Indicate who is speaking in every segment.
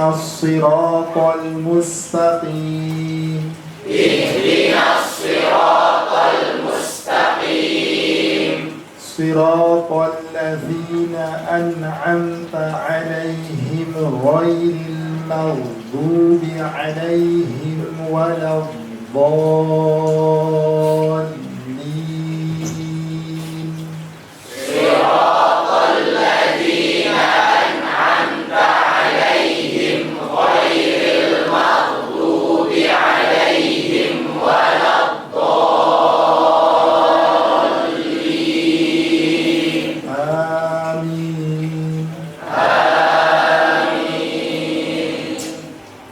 Speaker 1: الصراط المستقيم
Speaker 2: اهدنا الصراط المستقيم
Speaker 1: صراط الذين أنعمت عليهم غير المغضوب عليهم ولا الضالين
Speaker 2: صراط الذين أنعمت عليهم غير المغضوب عليهم ولا الضالين
Speaker 1: آمين.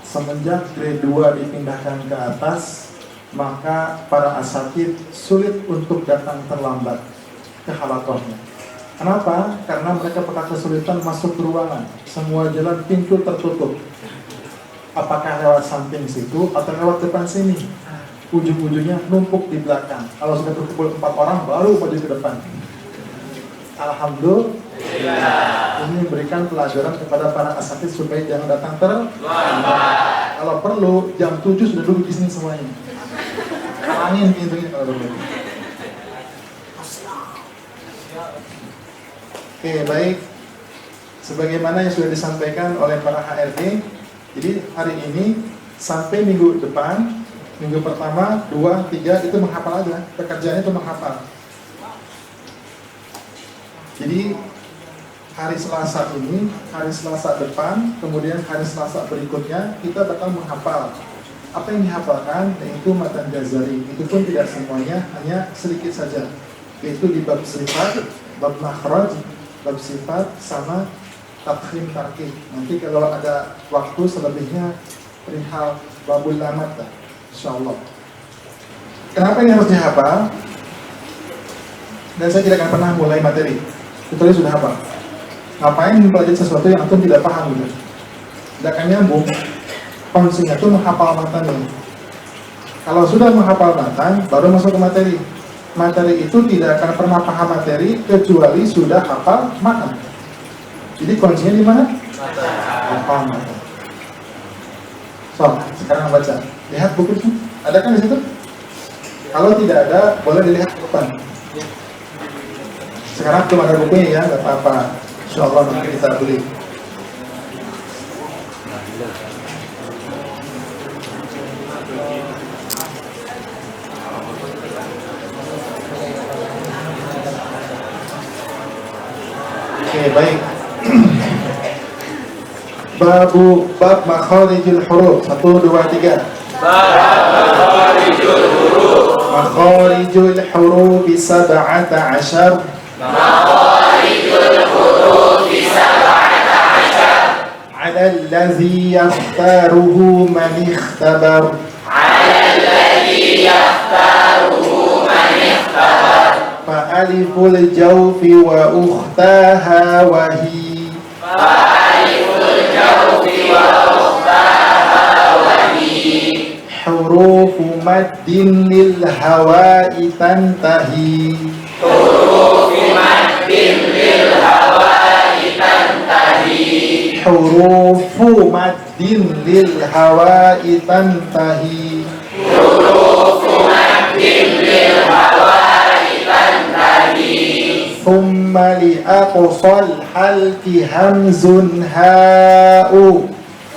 Speaker 1: Semenjak grade 2 dipindahkan ke atas, maka para asatid sulit untuk datang terlambat ke halakohnya. Kenapa? Karena mereka pernah kesulitan masuk ke ruangan. Semua jalan pintu tertutup. Apakah lewat samping situ atau lewat depan sini? Ujung-ujungnya numpuk di belakang. Kalau sudah berkumpul 4 orang, baru maju ke depan. Alhamdulillah. Ini memberikan pelajaran kepada para asatid supaya jangan datang terlambat. Kalau perlu, jam 7 sudah duduk di sini semuanya. Angin pintunya kalau perlu. Oke, baik. Sebagaimana yang sudah disampaikan oleh para HRD, jadi hari ini sampai minggu depan, minggu pertama, 2, 3 itu menghafal aja. Pekerjaannya itu menghafal. Jadi hari Selasa ini, hari Selasa depan, kemudian hari Selasa berikutnya kita bakal menghafal. Apa yang dihafalkan yaitu matan Ghazali. Itu pun tidak semuanya, hanya sedikit saja. Yaitu di bab sifat, bab makhraj, bab sifat sama tafkhim tarkib. Nanti kalau ada waktu selebihnya perihal babul lamat lah, insyaallah. Kenapa ini harus dihafal? Dan saya tidak akan pernah mulai materi kecuali sudah hafal. Ngapain mempelajari sesuatu yang antum tidak paham gitu? Tidak akan nyambung. Kuncinya itu menghafal matanya. Kalau sudah menghafal matan, baru masuk ke materi. Materi itu tidak akan pernah paham materi kecuali sudah hafal matan. Jadi kuncinya di mana? Hafal matan. So, sekarang baca. Lihat bukunya. Ada kan di situ? Kalau tidak ada, boleh dilihat ke depan. Sekarang belum ada bukunya ya, nggak apa-apa. Insyaallah nanti kita beli. Oke, baik. Bab makharijul huruf 1, 2, 3.
Speaker 2: makharijul huruf
Speaker 1: Makharijul huruf 17.
Speaker 2: makharijul huruf 17
Speaker 1: على الذي يختاره من اختبر
Speaker 2: على الذي يختاره من اختبر
Speaker 1: فألف الجوف وأختاها وهي
Speaker 2: فألف الجوف وأختاها وهي
Speaker 1: حروف مد للهواء تنتهي
Speaker 2: حروف مد للهواء تنتهي
Speaker 1: حروف مد للهواء تنتهي
Speaker 2: حروف مد للهواء تنتهي
Speaker 1: ثم لأقصى الحلق همز هاء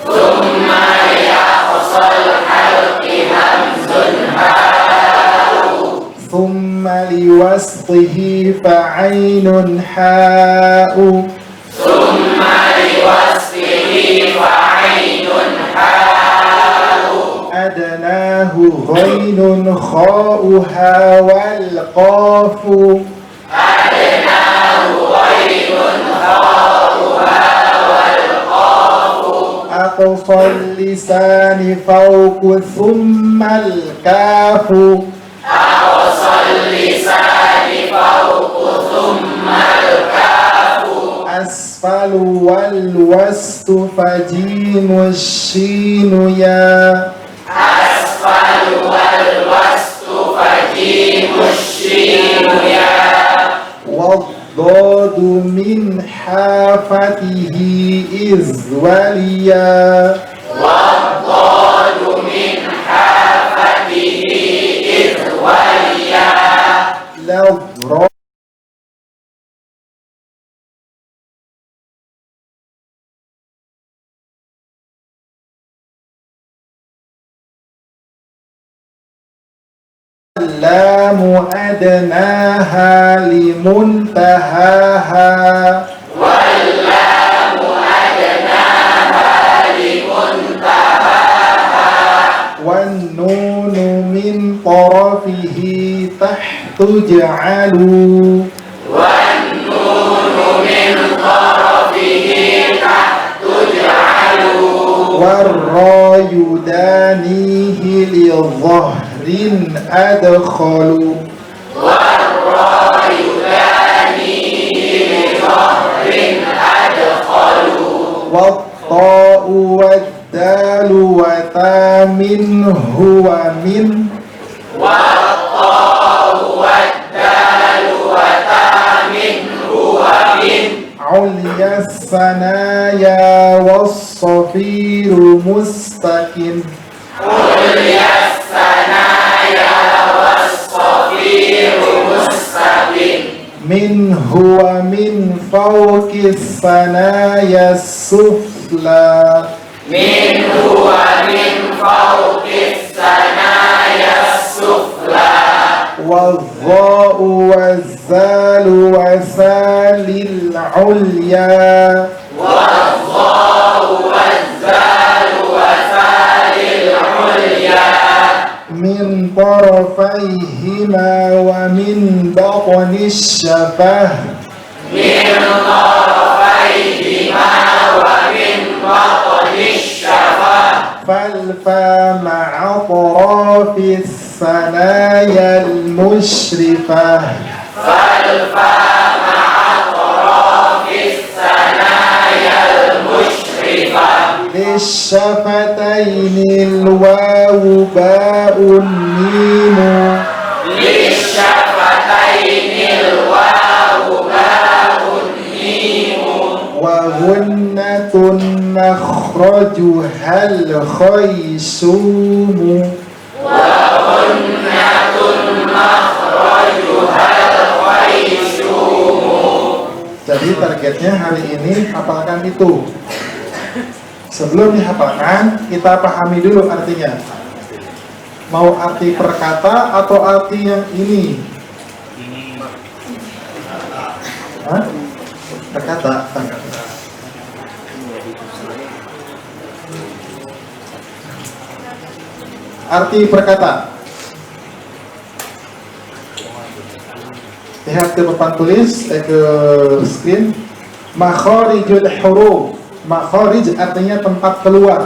Speaker 2: ثم لأقصى الحلق همز هاء
Speaker 1: ثم لوسطه فعين حاء
Speaker 2: ثم لوصفه فعين حاء
Speaker 1: أدناه غين خاؤها والقاف
Speaker 2: أدناه غين خاؤها والقاف
Speaker 1: أقصى اللسان فوق ثم الكاف
Speaker 2: أقصى اللسان فوق ثم الكاف
Speaker 1: أسفل والوسط فجيم الشين يا
Speaker 2: أسفل والوسط فجيم الشين يا
Speaker 1: والضاد dhadu min hafatihi izwaliya
Speaker 2: والضاد من حافته إذ وليا
Speaker 1: ladra lamu adnaha limuntahaha
Speaker 2: واللام أدناها لمنتهاها
Speaker 1: wan nunu min tarafihi tahtu ja'alu
Speaker 2: والنون من طرفه تحت جعلوا
Speaker 1: warra yudanihi li dhahrin adkhalu
Speaker 2: والراء يدانيه لظهر أدخلوا
Speaker 1: watta'u waddalu wa ta minhu wa min
Speaker 2: والطاء والدال وتا منه ومن
Speaker 1: ulya sanaya was-safiru mustaqim
Speaker 2: عليا الثنايا والصفير مستقيم
Speaker 1: minhu wa min fawqi sanaya sufla
Speaker 2: منه ومن فوق الثنايا السفلى
Speaker 1: والضاء والزال وسال العليا
Speaker 2: والضاء والزال وسال العليا
Speaker 1: من طرفيهما ومن بطن الشفاه
Speaker 2: من طرفيهما ومن بطن الشفاه
Speaker 1: فالفا مع أطراف الثنايا المشرفة
Speaker 2: فالفاء مع أطراف الثنايا المشرفة
Speaker 1: للشفتين الواو باء ميم
Speaker 2: للشفتين الواو باء ميم
Speaker 1: وغنة مخرجها الخيشوم
Speaker 2: وغنة مخرجها الخيشوم.
Speaker 1: Jadi targetnya hari ini hafalkan itu. Sebelum dihafalkan, kita pahami dulu artinya. Mau arti per kata atau arti yang ini? Hah? Per kata. Arti per kata. Lihat ke papan tulis, ke screen. Makharijul huruf. Makharij artinya tempat keluar.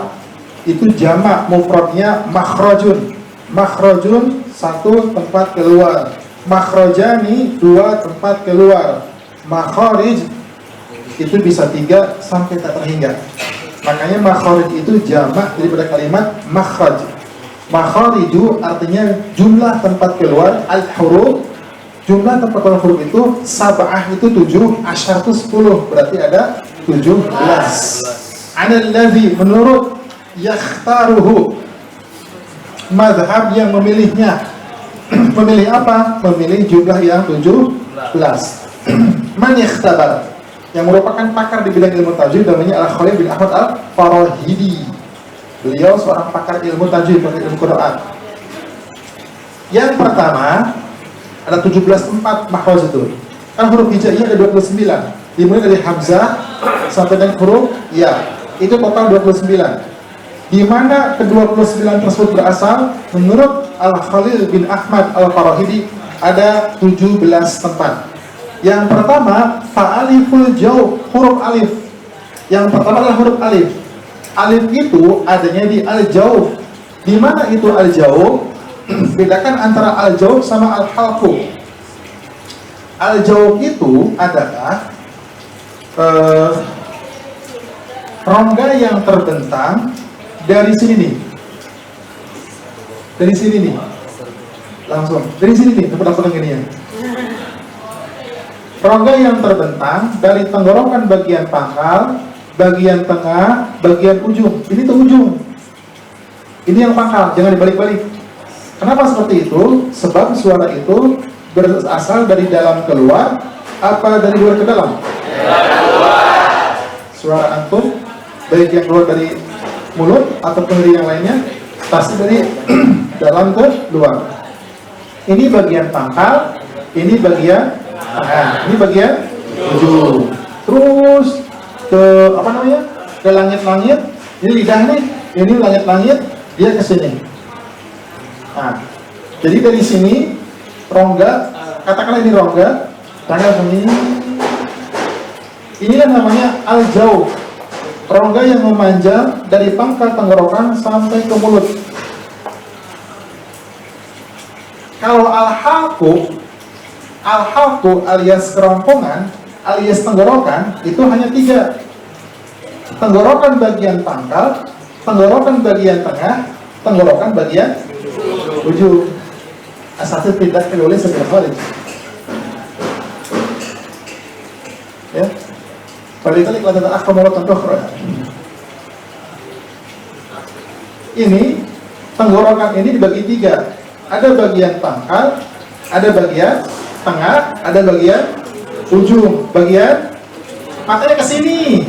Speaker 1: Itu jamak, mufradnya makhrajun. Makhrajun satu tempat keluar. Makhrajani dua tempat keluar. Makharij itu bisa 3 sampai tak terhingga. Makanya makharij itu jamak daripada kalimat makhraj. Makhariju artinya jumlah tempat keluar. Al-huruf, jumlah tempat keluar huruf itu sab'ah itu 7, asyar itu 10, berarti ada 17. Analladzi menurut yakhtaruhu, mazhab yang memilihnya. Memilih apa? Memilih jumlah yang 17. Man yakhtabar, yang merupakan pakar di bidang ilmu tajwid namanya Al-Khalil bin Ahmad Al-Farahidi. Beliau seorang pakar ilmu tajwid, pakar ilmu Quran. Yang pertama ada 17 tempat makhraj itu. Kan huruf hijaiyah ada 29. Dimulai dari hamzah sampai dengan huruf ya. Itu total 29. Di mana ke-29 tersebut berasal? Menurut Al-Khalil bin Ahmad Al-Farahidi ada 17 tempat. Yang pertama, fa'aliful jauh, huruf alif. Yang pertama adalah huruf alif. Alif itu adanya di al-jauh. Di mana itu al-jauh? Bedakan antara al-jauh sama al-halqu. Al-jauh itu adalah rongga yang terbentang dari sini nih. Dari sini nih. Langsung. Dari sini nih, tempat langsung gini ya. rongga yang terbentang dari tenggorokan bagian pangkal, bagian tengah, bagian ujung. Ini tuh ujung. Ini yang pangkal, jangan dibalik-balik. Kenapa seperti itu? Sebab suara itu berasal dari dalam keluar, apa dari luar ke dalam? Suara antum, baik yang keluar dari mulut ataupun dari yang lainnya, pasti dari dalam ke luar. Ini bagian pangkal, ini bagian tengah, ini bagian ujung. Terus ke apa namanya? Ke langit-langit. Ini lidah nih, ini langit-langit, dia ke sini. Nah, jadi dari sini rongga, katakanlah ini rongga, tangan sini. Inilah namanya al-jauh, rongga yang memanjang dari pangkal tenggorokan sampai ke mulut. Kalau al-halqu alias kerongkongan alias tenggorokan itu hanya 3. Tenggorokan bagian pangkal, tenggorokan bagian tengah, tenggorokan bagian ujung. Asal tidak boleh sebalik. Ya. Kali-kali kalau tidak akan mau tentu. Ini tenggorokan ini dibagi 3. Ada bagian pangkal, ada bagian tengah, ada bagian ujung. Bagian matanya ke sini.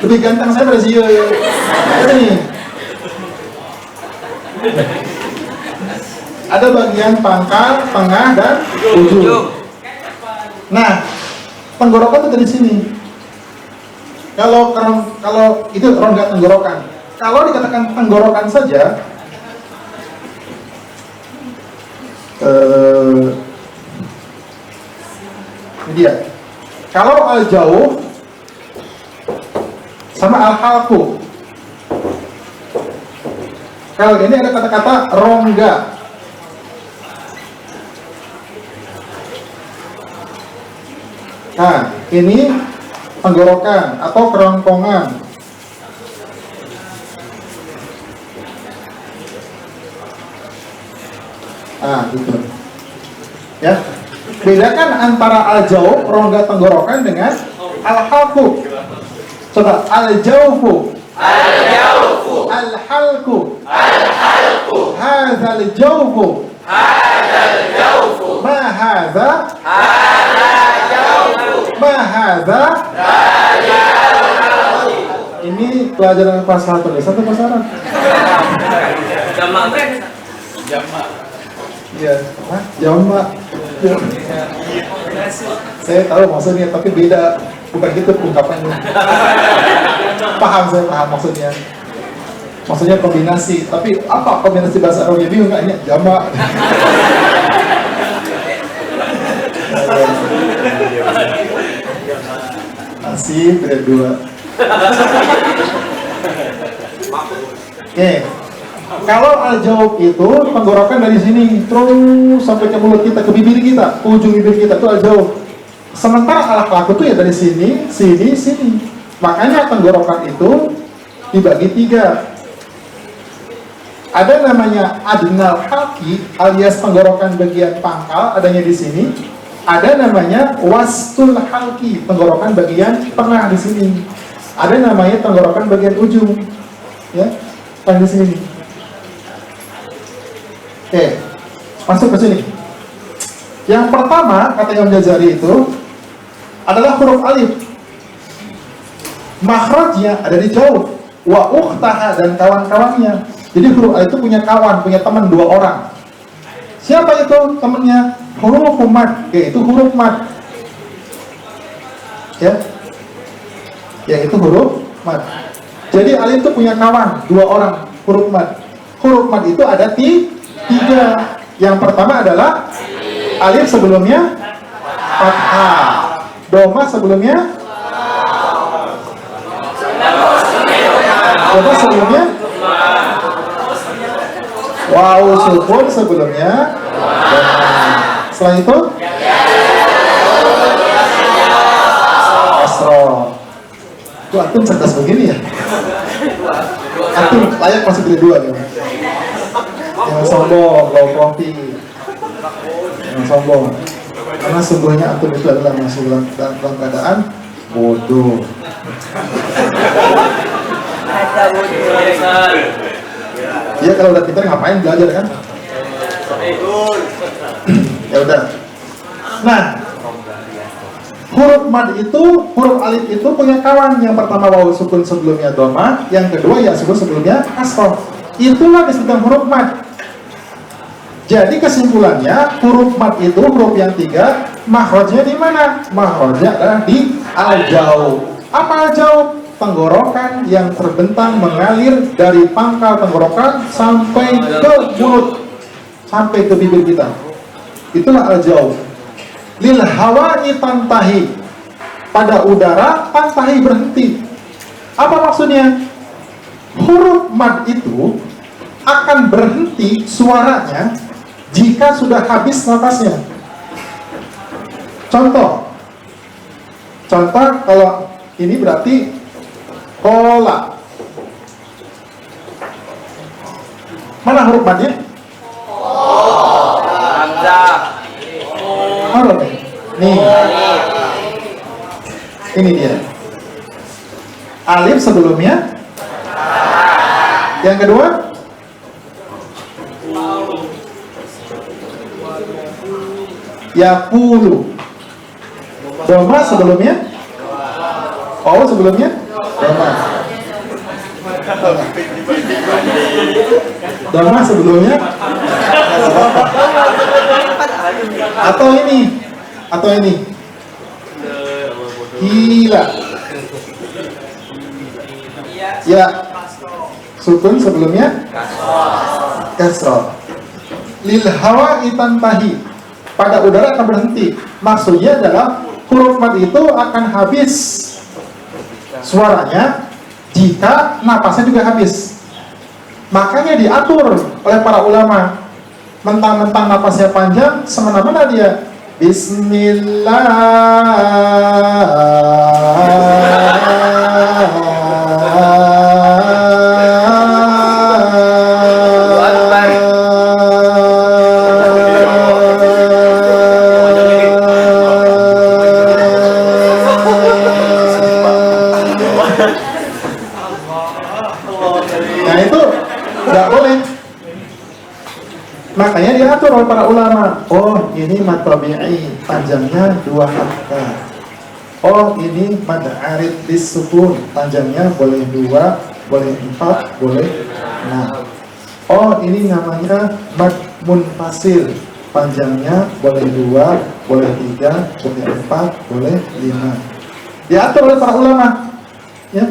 Speaker 1: Lebih ganteng saya pada sini. Sini. Ada bagian pangkal, tengah, dan ujung. Nah, tenggorokan itu dari sini. Kalau itu rongga tenggorokan. Kalau dikatakan tenggorokan saja, ini dia. Kalau al-jauh sama al-halqu. Kalau ini ada kata-kata rongga. Nah, ini tenggorokan atau kerongkongan. Nah, gitu. Ya. Bedakan antara al-jauh, rongga tenggorokan dengan al-halqu. Coba al-jaufu. Al-jaufu. Al-halqu. Al-halqu. Hadzal jaufu. Hadzal jaufu. Ma hadza? Hadza jaufu. Ma hadza? Ini pelajaran bahasa tulis atau bahasa Arab? Jamak. Iya, jamak. Saya tahu maksudnya, tapi beda, bukan gitu ungkapannya. Saya paham maksudnya. Maksudnya kombinasi, tapi apa kombinasi bahasa Arabnya bingung nggak? Ini jamak. Masih grade 2. Oke. Kalau al-jawab itu tenggorokan dari sini terus sampai ke mulut kita, ke bibir kita, ke ujung bibir kita itu al-jawab. Sementara al-halqu itu ya dari sini, sini, sini. Makanya tenggorokan itu dibagi 3. Ada namanya adnal halqi alias tenggorokan bagian pangkal, adanya di sini. Ada namanya wastul halqi, tenggorokan bagian tengah di sini. Ada namanya tenggorokan bagian ujung, ya, di sini. Oke, masuk ke sini. Yang pertama kata Imam Jazari itu adalah huruf alif. Makhrajnya ada di jauh. Wa ukhtaha dan kawan-kawannya. Jadi huruf alif itu punya kawan, punya teman 2 orang. Siapa itu temannya? Huruf mad, yaitu huruf mad. Ya, yaitu huruf mad. Jadi alif itu punya kawan 2 orang, huruf mad. Huruf mad itu ada 3. Yang pertama adalah alif sebelumnya fathah, doma sebelumnya, doma sebelumnya, waw sukun sebelumnya. Setelah itu kasroh. Tuh antum cerdas begini ya. Antum layak masuk grade 2 ya. Jangan sombong, low profit. Jangan sombong. Karena sungguhnya antum itu adalah masih dalam keadaan bodoh. Ya kalau udah pintar ngapain belajar kan? Ya udah. Nah, huruf mad itu, huruf alif itu punya kawan. Yang pertama wawu sukun sebelumnya dhamma, yang kedua ya sukun sebelumnya kasroh. Itulah disebut huruf mad. Jadi kesimpulannya huruf mad itu huruf yang tiga, makhrajnya di mana? Makhrajnya adalah di al-jauf. Apa al-jauf? Tenggorokan yang terbentang mengalir dari pangkal tenggorokan sampai ke mulut, sampai ke bibir kita. Itulah al-jauf. Lil hawa'i tantahi, pada udara tantahi berhenti. Apa maksudnya? Huruf mad itu akan berhenti suaranya jika sudah habis nafasnya. Contoh kalau ini berarti kola. Mana huruf madnya?
Speaker 2: Hamzah.
Speaker 1: Halo nih. Ini dia. Alif sebelumnya. Yang kedua yaqulu. Dhamma sebelumnya. Oh sebelumnya dhamma. Dhamma sebelumnya. Atau ini gila. Ya sukun sebelumnya kasroh. Lil hawa'i tantahi, pada udara akan berhenti. Maksudnya adalah huruf mad itu akan habis suaranya jika napasnya juga habis. Makanya diatur oleh para ulama. Mentang-mentang napasnya panjang, semena-mena dia Bismillah. Nah itu nggak boleh. Makanya diatur oleh para ulama. Oh ini mad tabi'i, panjangnya 2 harokat. Oh ini mad arid disukun, panjangnya boleh 2, boleh 4, boleh 6. Oh ini namanya mad munfasil, panjangnya boleh 2, boleh 3, boleh 4, boleh 5. Diatur oleh para ulama. Ya.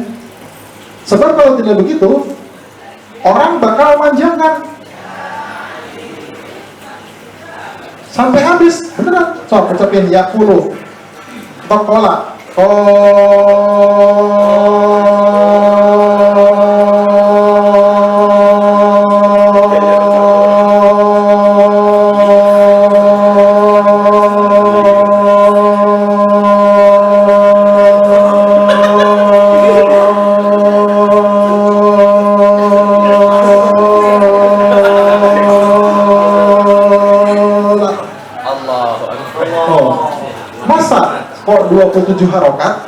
Speaker 1: Sebab kalau tidak begitu, orang bakal memanjangkan sampai habis, beneran. So, ucapin yaqulu atau kola. Masa kok 27 harokat?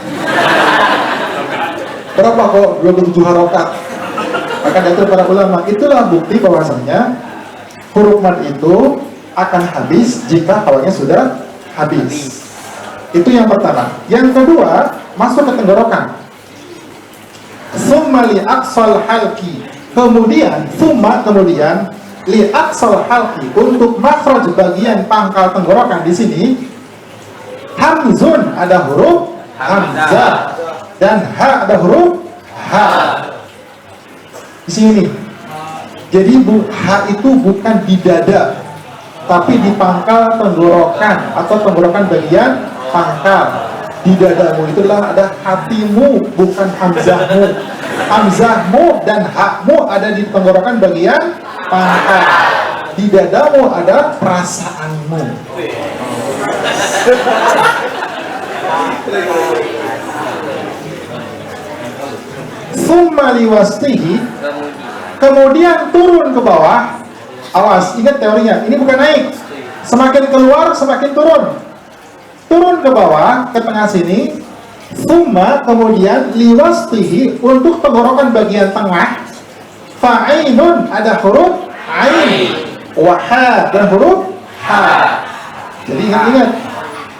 Speaker 1: Berapa kok 27 harokat? Maka diatur para ulama. Itulah bukti bahwasanya huruf mad itu akan habis jika hawanya sudah habis. Itu yang pertama. Yang kedua, masuk ke tenggorokan. Summa li aqsal halqi. Kemudian li aqsal halqi, untuk makhraj bagian pangkal tenggorokan di sini hamzun, ada huruf hamzah, dan ha, ada huruf ha di sini. Jadi ha itu bukan di dada, tapi di pangkal tenggorokan atau tenggorokan bagian pangkal. Di dadamu itulah ada hatimu, bukan hamzahmu. Hamzahmu dan hakmu ada di tenggorokan bagian pangkal. Di dadamu ada perasaanmu. Summa liwastihi, kemudian turun ke bawah. Awas, ingat teorinya, ini bukan naik. Semakin keluar, semakin turun. turun ke bawah, ke tengah sini. Summa, kemudian liwastihi, untuk tenggorokan bagian tengah. Fa'ainun, ada huruf ain. Waha, dan huruf ha. Jadi ingat-ingat,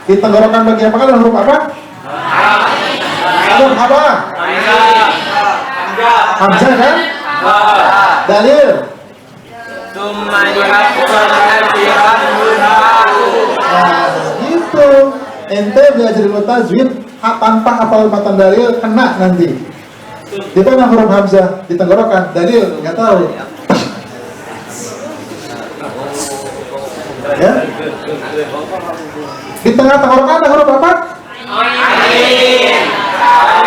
Speaker 1: di tenggorokan bagian tengah ada huruf apa? Huruf apa? Hamzah kan? Dalil. Nah, gitu. Ente belajar ilmu tajwid tanpa hafal matan dalil kena nanti. Di mana huruf hamzah di tenggorokan? Dalil nggak tahu. Ya? Di tengah tenggorokan ada huruf apa?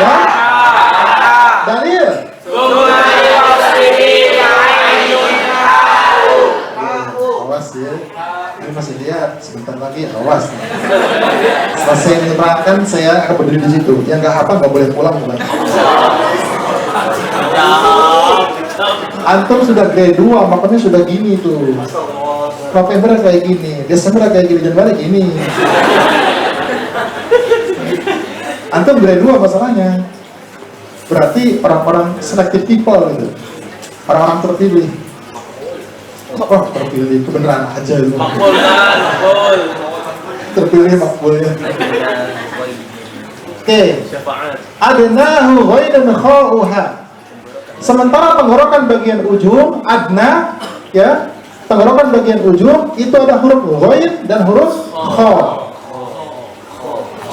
Speaker 1: Ya? Dalil. Awas ya, ini masih lihat, sebentar lagi awas. Selesai menerangkan, saya akan berdiri di situ. Yang nggak hafal nggak boleh pulang. Antum sudah grade 2, makanya sudah gini tuh. November kayak gini, Desember kayak gini, Januari gini. Antum grade 2 masalahnya. Berarti orang-orang selective people gitu. Orang-orang terpilih. Oh, terpilih kebenaran aja itu.
Speaker 2: Makbul kan, makbul.
Speaker 1: Terpilih makbulnya. Oke. Adnahu ghainun kha'uha. Sementara tenggorokan bagian ujung adna, ya, tenggorokan bagian ujung itu ada huruf ghain dan huruf kha.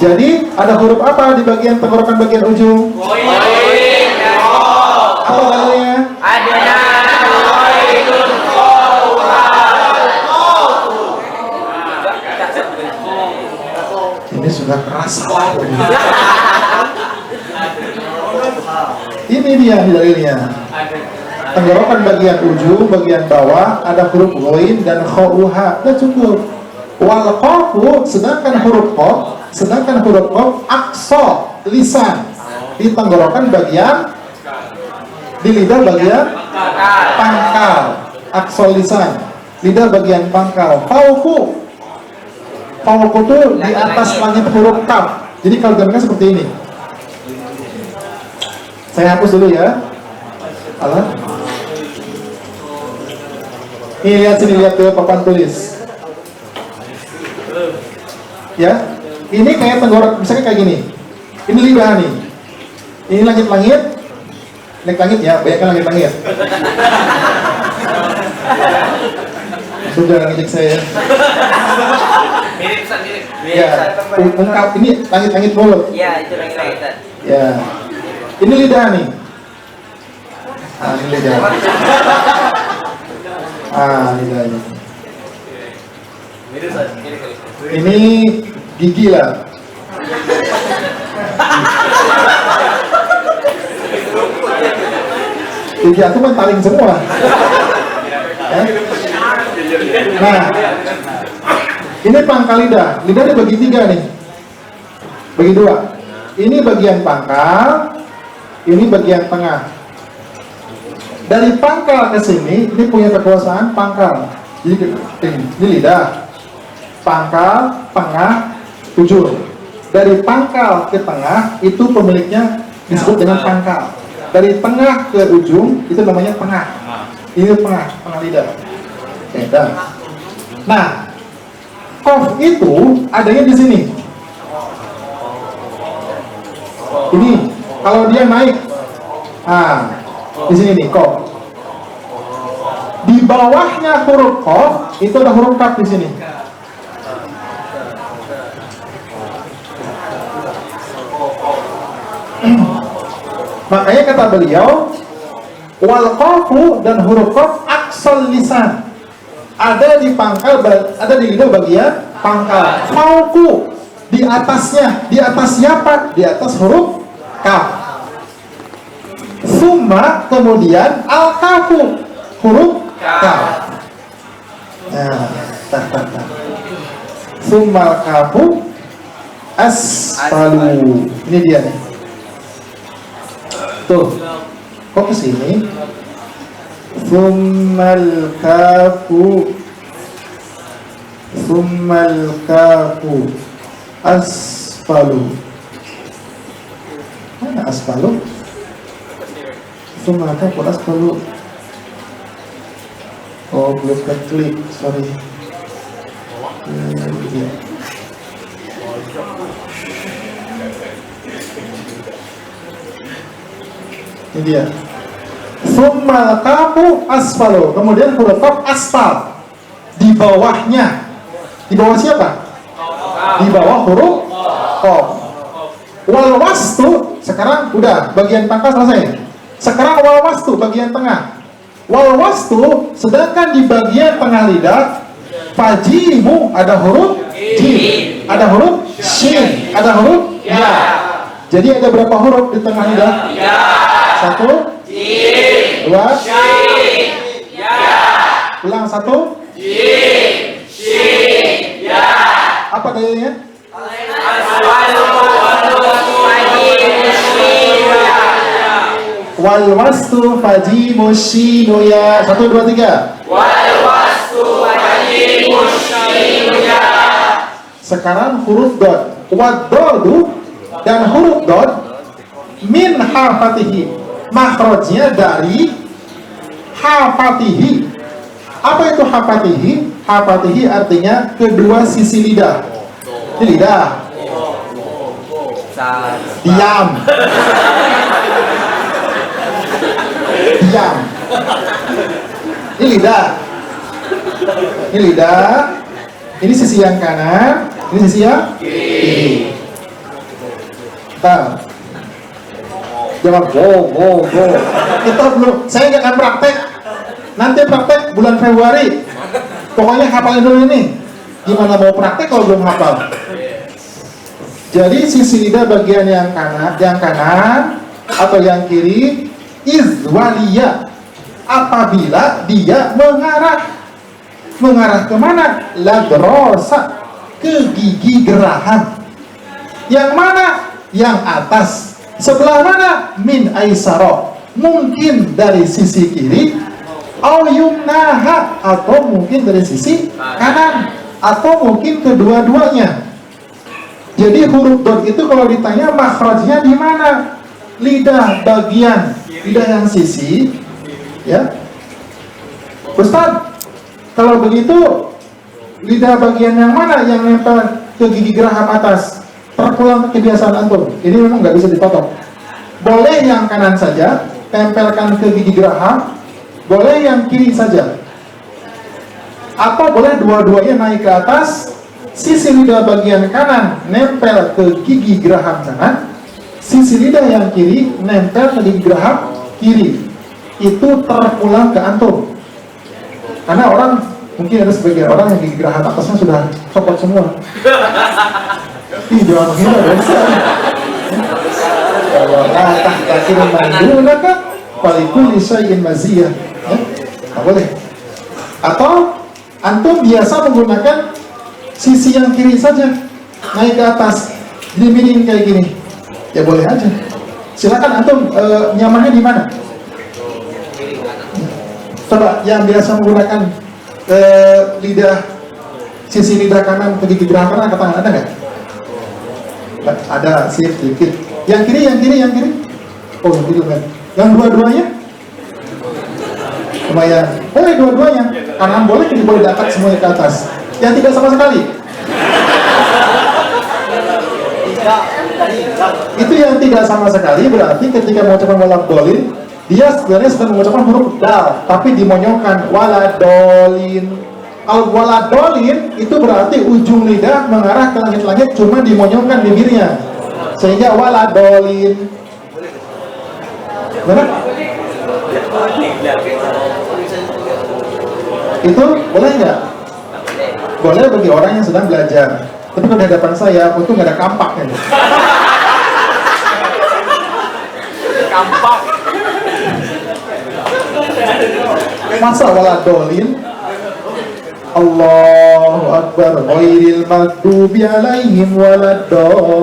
Speaker 1: Jadi ada huruf apa di bagian tenggorokan bagian ujung?
Speaker 2: Ghain dan kha.
Speaker 1: Apa dalilnya?
Speaker 2: Adna.
Speaker 1: Ini sudah keras. Ini dia dalilnya. Tenggorokan bagian ujung, bagian bawah ada huruf ghain dan kha'uha. Sudah cukup. Wal qafu, sedangkan huruf qaf aqsa lisan, di tenggorokan bagian, di lidah bagian pangkal. Aqsa lisan, lidah bagian pangkal. Fauqu itu di atas langit huruf kaf. Jadi kalau gambarnya seperti ini. Saya hapus dulu ya. Alah. Ini lihat sini, lihat tuh papan tulis. Ya, ini kayak tenggorok, misalnya kayak gini. Ini lidah nih. Ini langit-langit. Langit-langit ya, bayangkan langit-langit. Sudah ngejek saya.
Speaker 2: Mirip.
Speaker 1: Ya, ungkap ini langit-langit mulut.
Speaker 2: Ya, itu langit-langitan.
Speaker 1: Ya, ini lidah nih. Ah, ini lidah. Ah, lidahnya. Ini gigi lah. Gigi aku kan taring semua. Nah, ini pangkal lidah. Lidah dibagi 3 nih. Bagi 2. Ini bagian pangkal, ini bagian tengah. Dari pangkal ke sini, ini punya kekuasaan pangkal. Jadi ini lidah, pangkal, tengah, ujung. Dari pangkal ke tengah, itu pemiliknya disebut dengan pangkal. Dari tengah ke ujung, itu namanya tengah. Ini tengah lidah. Oke, dah. Nah, qaf itu adanya di sini. Ini kalau dia naik, di sini nih qaf. Di bawahnya huruf qaf itu ada huruf kaf di sini. Makanya kata beliau, wal qafu, dan huruf qaf aqsal lisan, ada di pangkal, ada di lidah bagian pangkal. Fauqu, di atasnya. Di atas siapa? Di atas huruf kaf. Summa, kemudian al-kafu, huruf kaf. Nah, summa al-kafu asfalu. Ini dia nih. Tuh, kok kesini? Summal kafu asfalu. Mana asfalu? Summa taqul asfalu. Oh, belum klik, sorry. Ya. Ini dia. Summa kamu asfalu. Kemudian huruf kaf asfal. Di bawahnya. Di bawah siapa? Di bawah huruf kaf. Wal wastu. Sekarang udah bagian pangkal selesai. Sekarang wal wastu bagian tengah. Wal wastu sedangkan di bagian tengah lidah fajimu ada huruf jim, ada huruf shin, ada huruf ya. Jadi ada berapa huruf di tengah lidah? 1, 2, ulang 1, apa dayanya? Wal wastu fajimu shinu ya. 1, 2, 3. Sekarang huruf dot. Wadodu dan huruf dot min hafatihi. Makhrajnya dari hafatihi. Apa itu hafatihi? Hafatihi artinya kedua sisi lidah. Ini lidah. Diam. Diam. Ini lidah. Ini lidah. Ini sisi yang kanan. Ini sisi yang kiri. Bentar. Jangan go. Kita belum. Saya nggak akan praktek. Nanti praktek bulan Februari. Pokoknya hafalin dulu ini. Gimana mau praktek kalau belum hafal? Jadi sisi lidah bagian yang kanan atau yang kiri izwaliya. Apabila dia mengarah kemana? Ladrosa, ke gigi geraham. Yang mana? Yang atas. Sebelah mana? Min aisaro, mungkin dari sisi kiri. Au yumnaha, atau mungkin dari sisi kanan, atau mungkin kedua-duanya. Jadi huruf dot itu kalau ditanya makhrajnya di mana? Lidah bagian lidah yang sisi, ya. Ustaz, kalau begitu lidah bagian yang mana yang nempel ke gigi geraham atas? Terpulang kebiasaan antum. Ini memang nggak bisa dipotong. Boleh yang kanan saja, tempelkan ke gigi geraham. Boleh yang kiri saja. Atau boleh dua-duanya naik ke atas. Sisi lidah bagian kanan nempel ke gigi geraham kanan. Sisi lidah yang kiri nempel ke gigi geraham kiri. Itu terpulang ke antum. Karena orang, mungkin ada sebagian orang yang gigi geraham atasnya sudah copot semua. Ih, jangan menghina dong. Kalau latah takir mandunaka falikul syai'in maziyah. Nggak boleh. Atau antum biasa menggunakan sisi yang kiri saja, naik ke atas, diminin kayak gini, ya boleh aja. Silakan antum nyamannya di mana? Coba yang biasa menggunakan sisi lidah kanan ke gigi geraham kanan, angkat tangan, ada nggak? Ada, sip, sedikit. Yang kiri. Oh, yang kiri kan. Yang dua-duanya? Lumayan. Boleh dua-duanya. Kanan boleh, kiri boleh, diangkat semuanya ke atas. Yang tidak sama sekali. Itu yang tidak sama sekali berarti ketika mengucapkan waladolin, dia sebenarnya sedang mengucapkan huruf dal, tapi dimonyongkan waladolin. Al-waladolin itu berarti ujung lidah mengarah ke langit-langit, cuma dimonyongkan bibirnya, sehingga waladolin. Benar? Itu boleh nggak? Boleh bagi orang yang sedang belajar. Tapi kalau di hadapan saya, untung nggak ada kampaknya.
Speaker 2: Kampak.
Speaker 1: Masa waladolin? Allahu Akbar, ghairil maghdubi alaihim waladolin.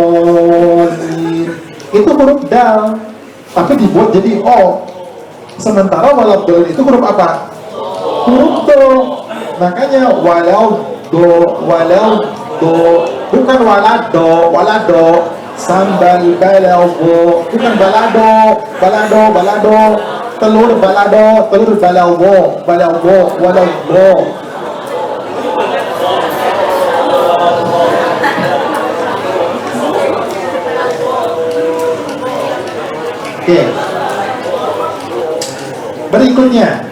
Speaker 1: Itu huruf dal, tapi dibuat jadi o. Sementara waladolin itu huruf apa? Huruf do. Makanya walau do balado, bukan walado, sambal balado, bukan balado, telur balado, walado. Oke. Berikutnya,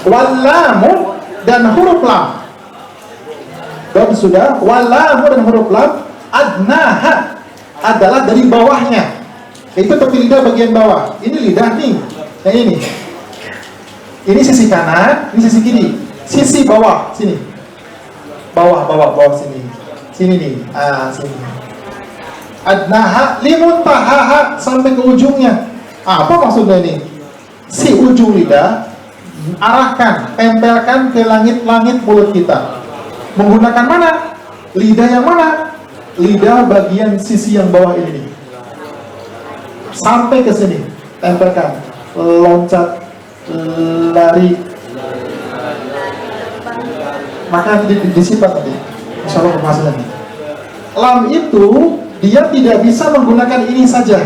Speaker 1: walamu dan huruf lam. Dan sudah, walamu dan huruf lam adnaha adalah dari bawahnya. Itu seperti lidah bagian bawah. Ini lidah nih, yang ini. Ini sisi kanan, ini sisi kiri. Sisi bawah, sini. Bawah sini. Sini nih, sini. Adnaha limuntahaha sampai ke ujungnya. Apa maksudnya ini? Si ujung lidah arahkan, tempelkan ke langit-langit mulut kita. Menggunakan mana? Lidah yang mana? Lidah bagian sisi yang bawah ini. Sampai ke sini, tempelkan. Loncat, lari. Maka disifat nanti. Insya Allah pembahasannya. Lam itu dia tidak bisa menggunakan ini saja.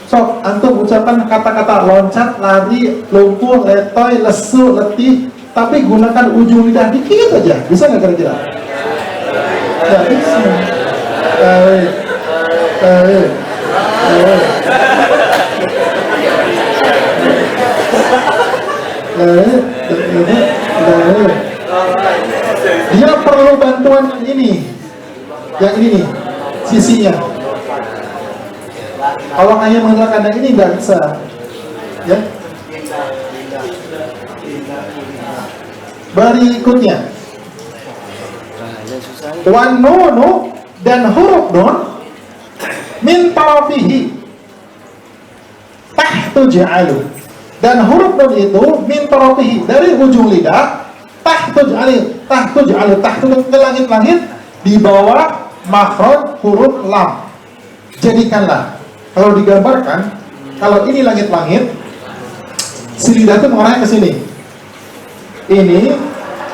Speaker 1: So, antum ucapan kata-kata loncat, lari, lumpuh, letoy, lesu, letih, tapi gunakan ujung lidah dikit aja. Bisa nggak kira-kira? Nggak bisa. Dia perlu bantuan yang ini. Yang ini nih, sisinya. Kalau hanya menggunakan yang ini nggak bisa, ya. Berikutnya, wan nunu dan huruf nun min tarafihi tahtu ja'alu, dan huruf nun itu min tarafihi dari ujung lidah tahtu ja'alu ke langit-langit di bawah makhraj huruf lam. Jadikanlah, kalau digambarkan, kalau ini langit-langit, si lidah itu mengarahnya ke sini. Ini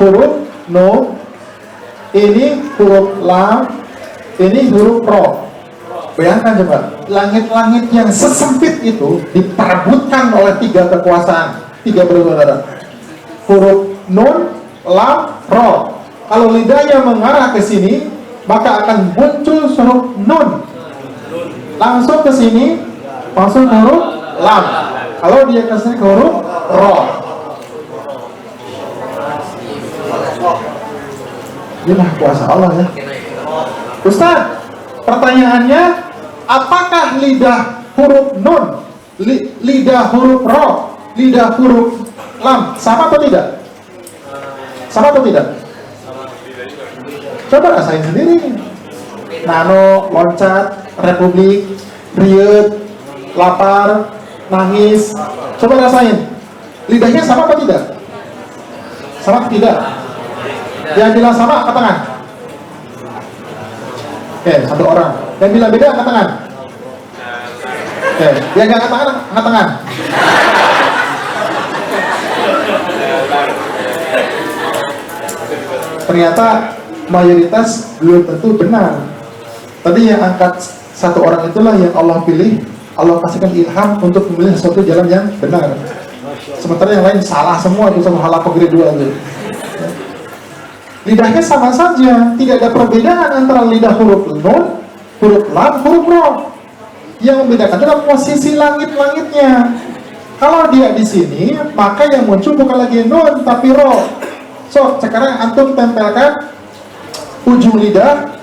Speaker 1: huruf nun, ini huruf lam, ini huruf ro. Bayangkan coba, langit-langit yang sesempit itu diperebutkan oleh tiga kekuasaan, tiga bersaudara. Huruf nun, lam, ro. Kalau lidahnya mengarah ke sini, maka akan muncul huruf nun. Langsung ke sini, langsung ke huruf lam. Kalau dia ke sini ke huruf ro. Inilah kuasa Allah ya. Ustaz, pertanyaannya, apakah lidah huruf nun, lidah huruf ro, lidah huruf lam sama atau tidak? Sama atau tidak? Coba rasain sendiri. Nano, loncat, republik, riut, lapar, nangis. Coba rasain. Lidahnya sama apa tidak? Sama atau tidak? Yang bilang sama, angkat tangan. Oke, satu orang. Yang bilang beda, angkat tangan. Oke, yang nggak angkat tangan, angkat tangan. Ternyata mayoritas belum tentu benar. Tadi yang angkat satu orang itulah yang Allah pilih, Allah kasihkan ilham untuk memilih suatu jalan yang benar. Sementara yang lain salah semua, itu sama halal pegeri dua itu. Lidahnya sama saja, tidak ada perbedaan antara lidah huruf nun, huruf lam, huruf ro. Yang membedakan adalah posisi langit-langitnya. Kalau dia di sini, maka yang muncul bukan lagi nun tapi ro. So, sekarang antum tempelkan ujung lidah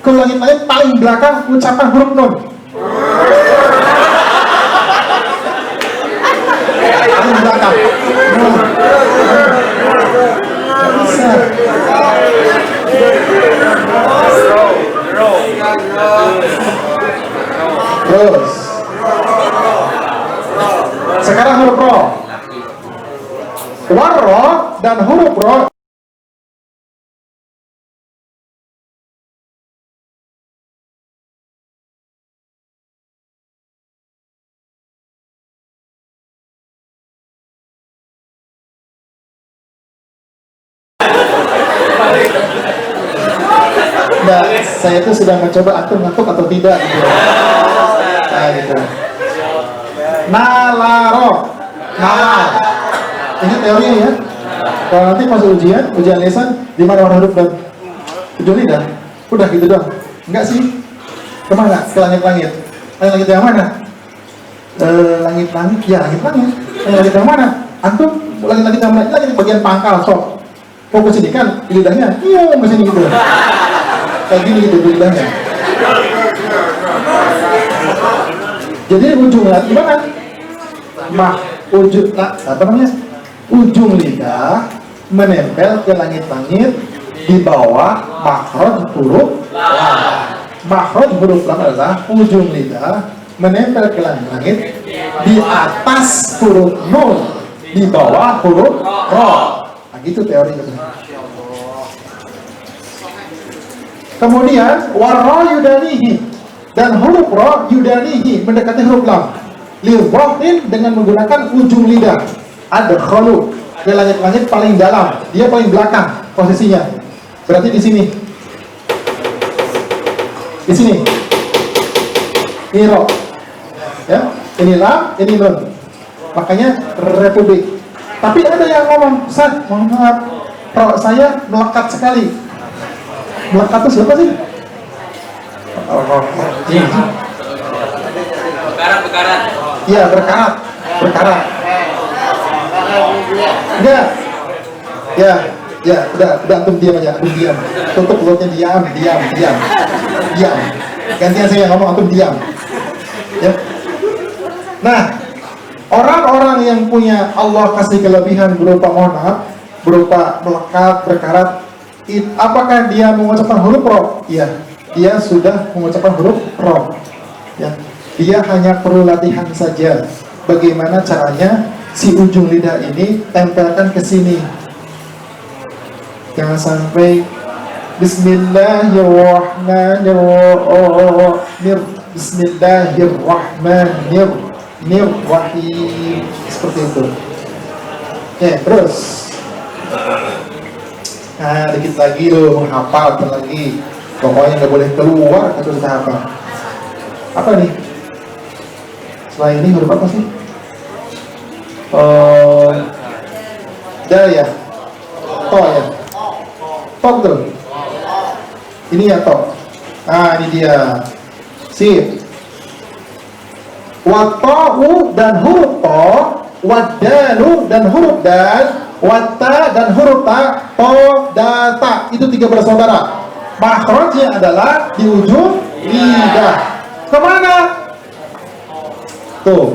Speaker 1: ke langit-langit paling belakang ucapan huruf nun. Paling belakang. Bisa. Terus. Sekarang huruf ro. Warro dan huruf ro Saya itu sedang mencoba antum ngantuk atau tidak gitu. Nah gitu. Nalaro, nalar. Ini teorinya ya. Kalau nanti masuk ujian lisan, di mana warna huruf dan ujung lidah? Udah gitu dong. Enggak sih? Kemana? Ke langit-langit. Langit yang mana? Langit-langit. Ya langit-langit. Langit yang mana? Antum langit-langit yang mana? Ini langit bagian pangkal, sok. Oh ke sini kan? Lidahnya? Iya, ke sini gitu. Kayak gini gitu lidahnya. Jadi ujungnya gimana? Ujung lidah menempel ke langit-langit di bawah makhraj huruf lam. Makhraj huruf lam adalah ujung lidah menempel ke langit-langit di atas huruf nun, di bawah huruf ro. Nah, gitu teori itu. Kemudian warra yudanihi, dan huruf ro yudanihi mendekati huruf lam. Lirrohin dengan menggunakan ujung lidah. Ada kholu ke langit-langit paling dalam, dia paling belakang posisinya. Berarti di sini. Di sini. Ini ro. Ya, ini lam, ini nun. Makanya republik. Tapi ada yang ngomong, Ustaz, mohon maaf, ro saya melekat sekali. Melekat itu siapa sih?
Speaker 2: Berkarat.
Speaker 1: Iya, berkarat. Enggak. Ya, udah antum diam aja, antum diam. Tutup mulutnya, diam. Gantian saya yang ngomong, antum diam. Ya. Nah, orang-orang yang punya Allah kasih kelebihan berupa mohon maaf, berupa melekat, berkarat, apakah dia mengucapkan huruf ro? Iya, dia sudah mengucapkan huruf ro. Ya. Dia hanya perlu latihan saja. Bagaimana caranya si ujung lidah ini tempelkan ke sini. Jangan sampai Bismillahirrahmanirrahim seperti itu. Terus. Nah, dikit lagi loh, menghafal lagi. Pokoknya nggak boleh keluar atau kita hafal. Apa nih? Setelah ini huruf apa sih? Dal ya? To ya? To betul? Ini ya to. Nah ini dia. Sip. Watta'u dan huruf to, waddalu dan huruf dal, watta dan huruf ta, to, da, ta. Itu 3 bersaudara. Makhrajnya adalah di ujung lidah. Kemana? Tuh,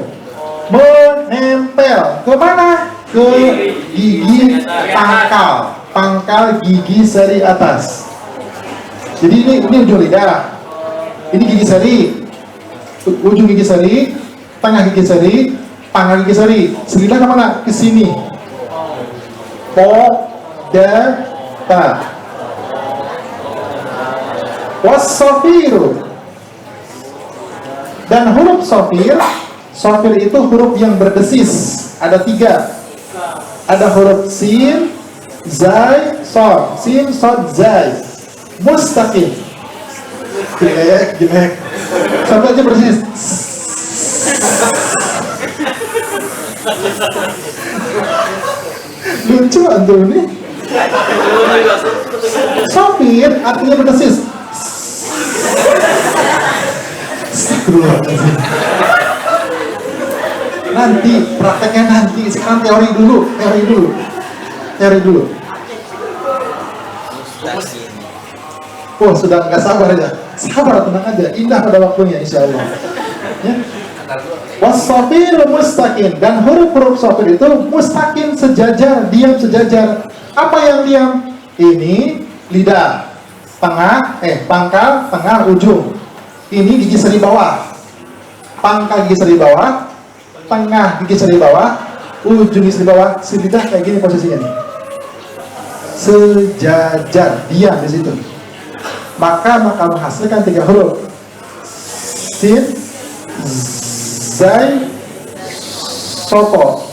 Speaker 1: menempel kemana? Ke gigi pangkal gigi seri atas. Jadi ini ujung lidah, ini gigi seri, ujung gigi seri, tengah gigi seri, pangkal gigi seri. Selidah kemana? Ke sini. Po, da, ta. Was-safiru, dan huruf sofir itu huruf yang berdesis. Ada 3. Ada huruf sin, zai, sod. Sin, sod, zai. Mustaqim. Jelek. Sampai aja persis. Lucu antum nih. Sofir artinya berdesis. Nanti prakteknya nanti, sekarang teori dulu. Oh sudah nggak sabar ya, tenang aja, indah pada waktunya insya Allah. Ya. Was-safiru mustaqim, dan huruf-huruf safir itu mustaqim, sejajar, diam sejajar. Apa yang diam? Ini lidah, pangkal, tengah, ujung. Ini gigi seri bawah, pangkal gigi seri bawah, tengah gigi seri bawah, ujung gigi seri bawah. Si lidah kayak gini posisinya nih, sejajar, diam di situ. Maka menghasilkan 3 huruf, sin, zai, soto,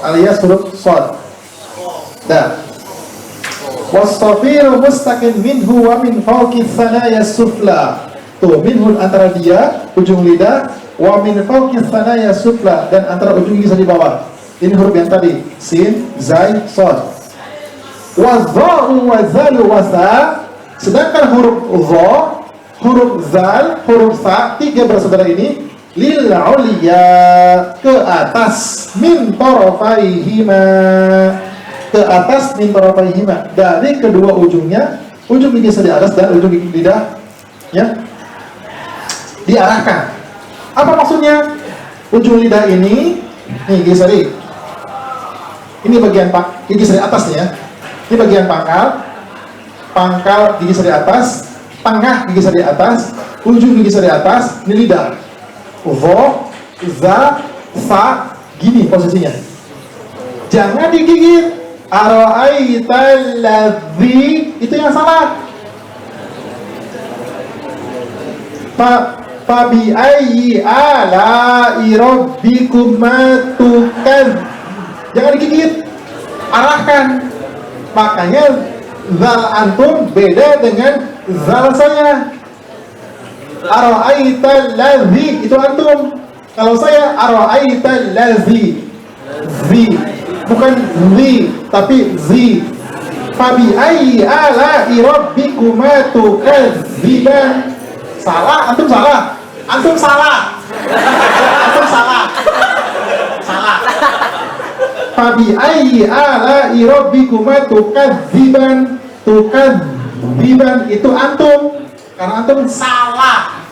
Speaker 1: alias huruf sod. Dah. Was-safiru mustaqin minhu wa min fawqi tsanaya sufla. Tuh, minhu antara dia ujung lidah, wa min fawqi tsanaya sufla, dan antara ujung gigi di bawah. Ini huruf yang tadi, sin, zai, shad. Wa dha'u wa zalu wa sa. Sedangkan huruf dha, huruf zal, huruf sa, tiga bersaudara ini lil uliya, ke atas, min tarafaihima, ke atas, min tarafaihima, dari kedua ujungnya, ujung gigi di atas dan ujung gigi lidah ya diarahkan. Apa maksudnya? Ujung lidah ini, nih gigi sari, ini bagian gigi sari atas nih ya, ini bagian pangkal gigi sari atas, tengah gigi sari atas, ujung gigi sari atas, ini lidah. Dha, za, sa, gini posisinya. Jangan digigit. Ara'aital ladzi, itu yang salah. Fa bi ayyi ala'i rabbikuma tukaz. Jangan digigit. Arahkan. Makanya zal antum beda dengan zal saya. Ara'aital ladzi, itu antum. Kalau saya ara'aital ladzi, zi, bukan zi, tapi zi. Fabi ayyi ala'i rabbikuma tukadziban. Salah, antum salah. Antum salah. Antum salah. Salah. Fabi ayyi ala'i rabbikuma tukadziban. Tukadziban itu antum. Karena antum salah.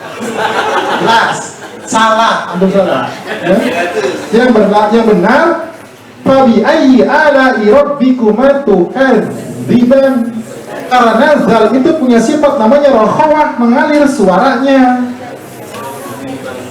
Speaker 1: Jelas. Salah, antum salah. Ya? Yang benar, fabi ayyi ala'i rabbikuma tukadziban. Karena zal itu punya sifat namanya rokhawah, mengalir suaranya.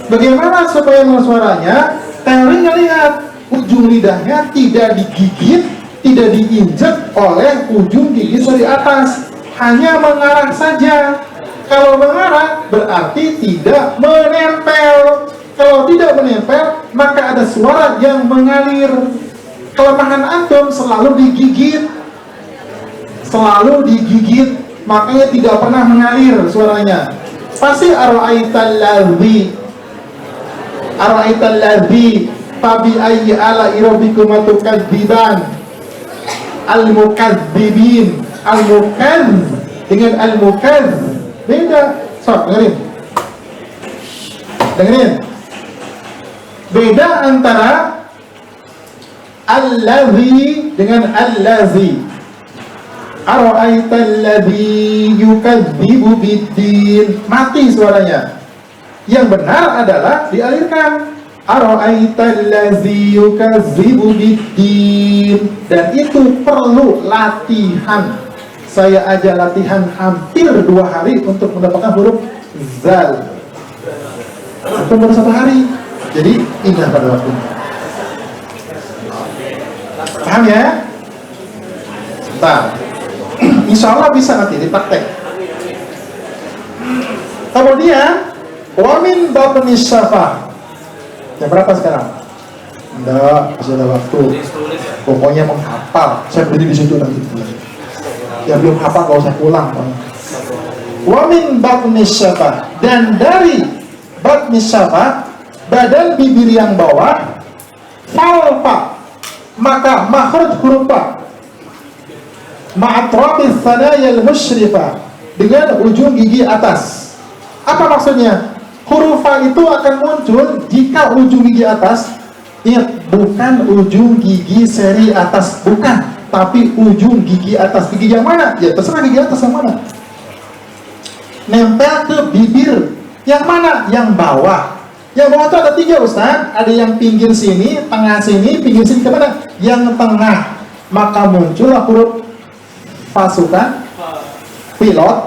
Speaker 1: Bagaimana supaya mengalir suaranya? Teorinya lihat, ujung lidahnya tidak digigit, tidak diinjek oleh ujung gigi dari atas, hanya mengarah saja. Kalau mengarah berarti tidak menempel. Kalau tidak menempel, maka ada suara yang mengalir. Kelemahan antum selalu digigit, makanya tidak pernah mengalir suaranya. Pasti ara'aital ladzi fabi ayyi ala'i rabbikuma tukadziban. Al-mukadzibin, al-mukadz dengan al-mukadz beda. Sob, dengerin. Beda antara allazi dengan allazi. Ara'aital ladzi yukadzibu biddin, mati suaranya. Yang benar adalah dialirkan. Ara'aital ladzi yukadzibu biddin, dan itu perlu latihan. Saya aja latihan hampir 2 hari untuk mendapatkan huruf zal. Itu baru 1 hari. Jadi indah pada waktunya. Paham ya? Bentar. Insya Allah bisa nanti dipraktek. Kemudian wamin batni syafah. Jam berapa sekarang? Enggak, masih ada waktu. Pokoknya menghafal. Saya berdiri di situ nanti. Yang belum hafal kalau saya pulang. Wamin batni syafah, dan dari batni syafah, badan bibir yang bawah, falfa, maka makhraj huruf fa ma'atrafis sanayal musyrifah, dengan ujung gigi atas. Apa maksudnya? Huruf fa itu akan muncul jika ujung gigi atas, ingat, bukan ujung gigi seri atas, bukan, tapi ujung gigi atas. Gigi yang mana? Ya terserah gigi atas yang mana. Nempel ke bibir yang mana? Yang bawah. Yang bawah itu ada 3, Ustaz. Ada yang pinggir sini, tengah sini, pinggir sini, kemana? Yang tengah. Maka muncullah huruf pasukan pilot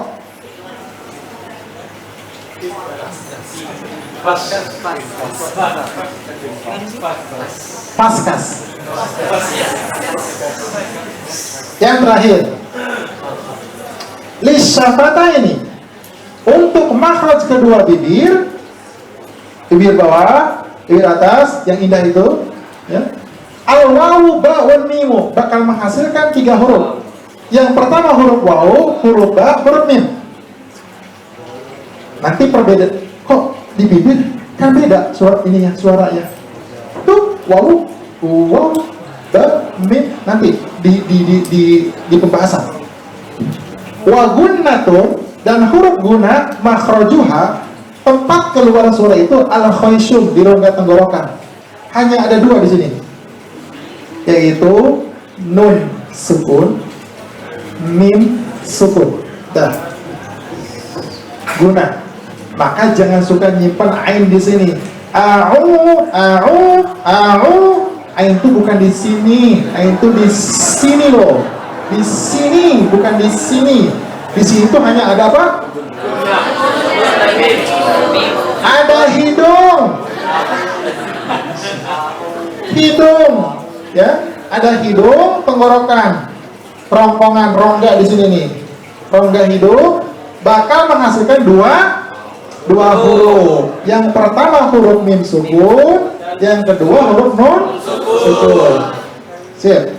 Speaker 1: paskas. Yang terakhir lisyafata ini untuk makhraj kedua bibir, bibir bawah, bibir atas yang indah itu ya. Al-wawu ba'un mimu bakal menghasilkan 3 huruf. Yang pertama huruf waw, huruf ba, huruf mim. Nanti perbedaan, kok di bibir kan beda suara ininya, suaranya. Tuh waw, waw, ba, mim, nanti di pembahasan. Wa gunnatun, dan huruf guna makhrajuha, tempat keluar suara itu al khayshum, di rongga tenggorokan. Hanya ada dua di sini, yaitu nun sukun, mim sukun. Dah. Guna. Maka jangan suka nyimpan ain di sini. A'u, ain itu bukan di sini, ain itu di sini loh. Di sini, bukan di sini. Di sini itu hanya ada apa? Ada hidung. Hidung, ya. Ada hidung, tenggorokan, kerongkongan, rongga di sini nih. Rongga hidung bakal menghasilkan dua huruf. Yang pertama huruf mim sukun, yang kedua huruf nun sukun. Sip.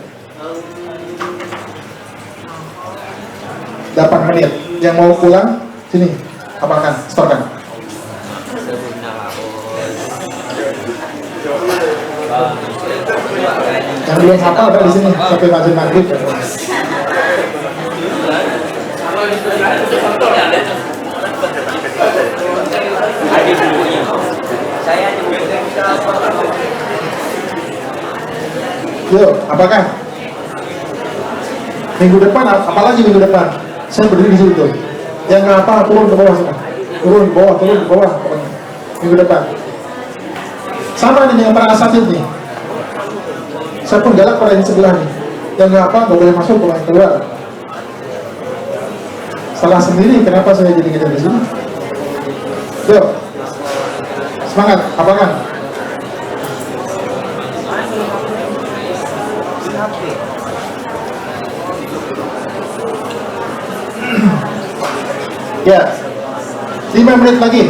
Speaker 1: 8 menit. Yang mau pulang sini, hafalkan, setorkan. Yang belum hafal ada di sini sampai maghrib. Yuk, apakah minggu depan? Apalagi minggu depan? Saya berdiri di situ tuh. Yang nggak apa turun ke bawah sana. Turun ke bawah. Minggu depan. Sama nih dengan para asatid nih. Saya pun galak pada yang sebelah nih. Yang nggak apa nggak boleh masuk, boleh keluar. Salah sendiri kenapa saya jadi ngejar di sini. Yuk, semangat, apakan? Ya, 5 menit lagi.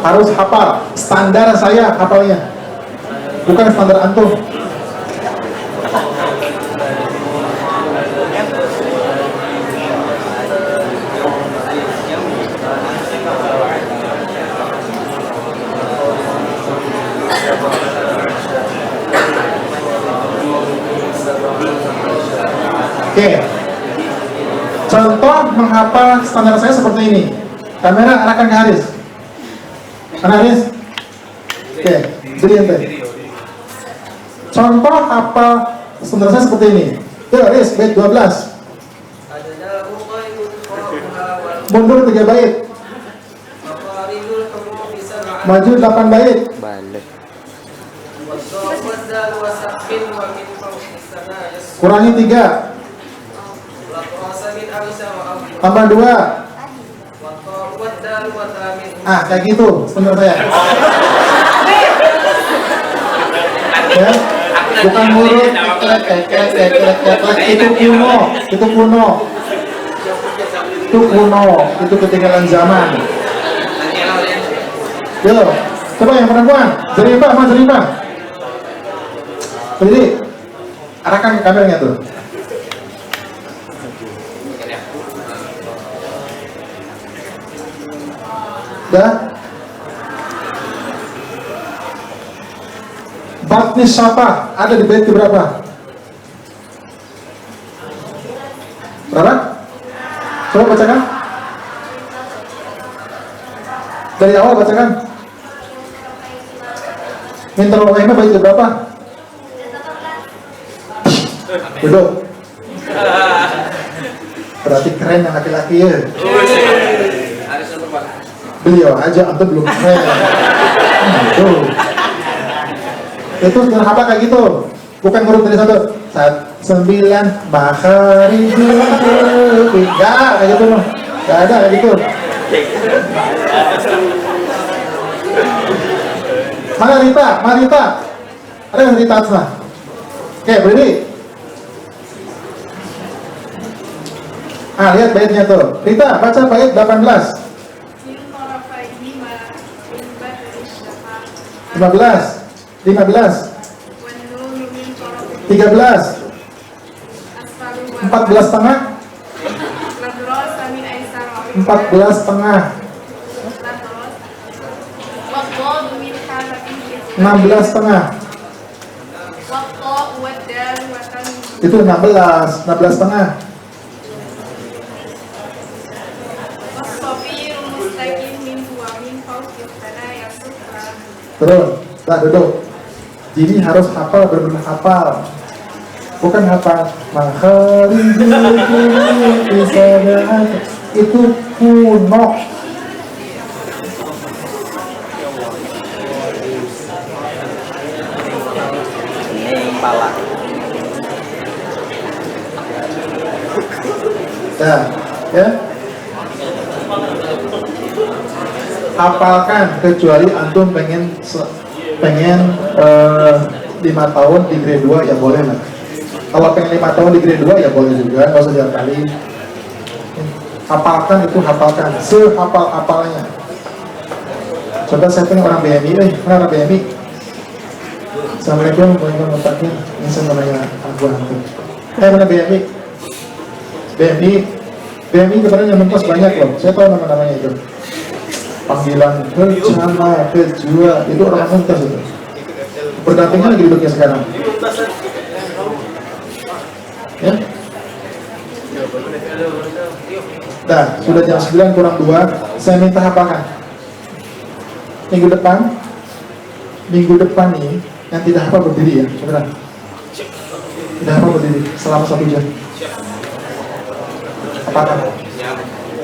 Speaker 1: Harus hafal, standar saya hafalnya, bukan standar antum. Oke, contoh menghafal standar saya seperti ini. Kamera arahkan ke Haris. Haris. Oke, beri ente. Contoh hafal standar saya seperti ini. Yuk Haris, bait 12. Mundur 3 bait. Maju 8 bait.
Speaker 2: Balik.
Speaker 1: Kurangi 3. Tambah 2. Ah, kayak gitu standar saya. Ya, bukan mulut itu kuno. Itu ketinggalan zaman. Yo, coba yang perempuan, Zarifah, Mas Zarifah. Berdiri, arahkan ke kameranya tuh. Dah. Batni Syafah ada di bait berapa? Berapa? Coba bacakan. Dari awal bacakan. Minta rohnya bait berapa? Duduk. Berarti keren yang laki-laki ya. Beliau aja, antum belum keren. Tuh. Itu sudah apa kayak gitu, bukan ngurut dari 9 makharijul huruf. Enggak kayak gitu loh, enggak ada kayak gitu. Mana Rita? Ada yang Rita Asma? Oke, berdiri. Ah, lihat baitnya tuh. Rita, baca bait 18. 15. 13. 14 setengah. 14 setengah. 16 setengah. Itu 16 setengah. Terus, tak duduk. Jadi harus hafal, benar-benar hafal. Bukan hafal itu kuno.
Speaker 2: Ini kepala.
Speaker 1: Nah, ya. Hafalkan kecuali antum pengen 5 tahun di grade 2 ya boleh lah. Kalau pengen 5 tahun di grade 2 ya boleh juga, nggak usah tiap kali. Hafalkan itu hafalkan, sehafal-hafalnya. Coba saya tanya orang BMI, mana orang BMI? Assalamualaikum warahmatullahi wabarakatuh. Ini saya mau nanya aku antum. Mana BMI? BMI kemarin yang mentos banyak loh. Saya tahu nama-namanya itu. Panggilan kerjama, kejua, itu orang mentos itu. Berdampingan lagi duduknya sekarang. Ya. Nah, sudah jam 9 kurang 2. Saya minta hafalkan. Minggu depan nih, yang tidak hafal berdiri ya, saudara. Tidak hafal berdiri selama 1 jam. Hafalkan.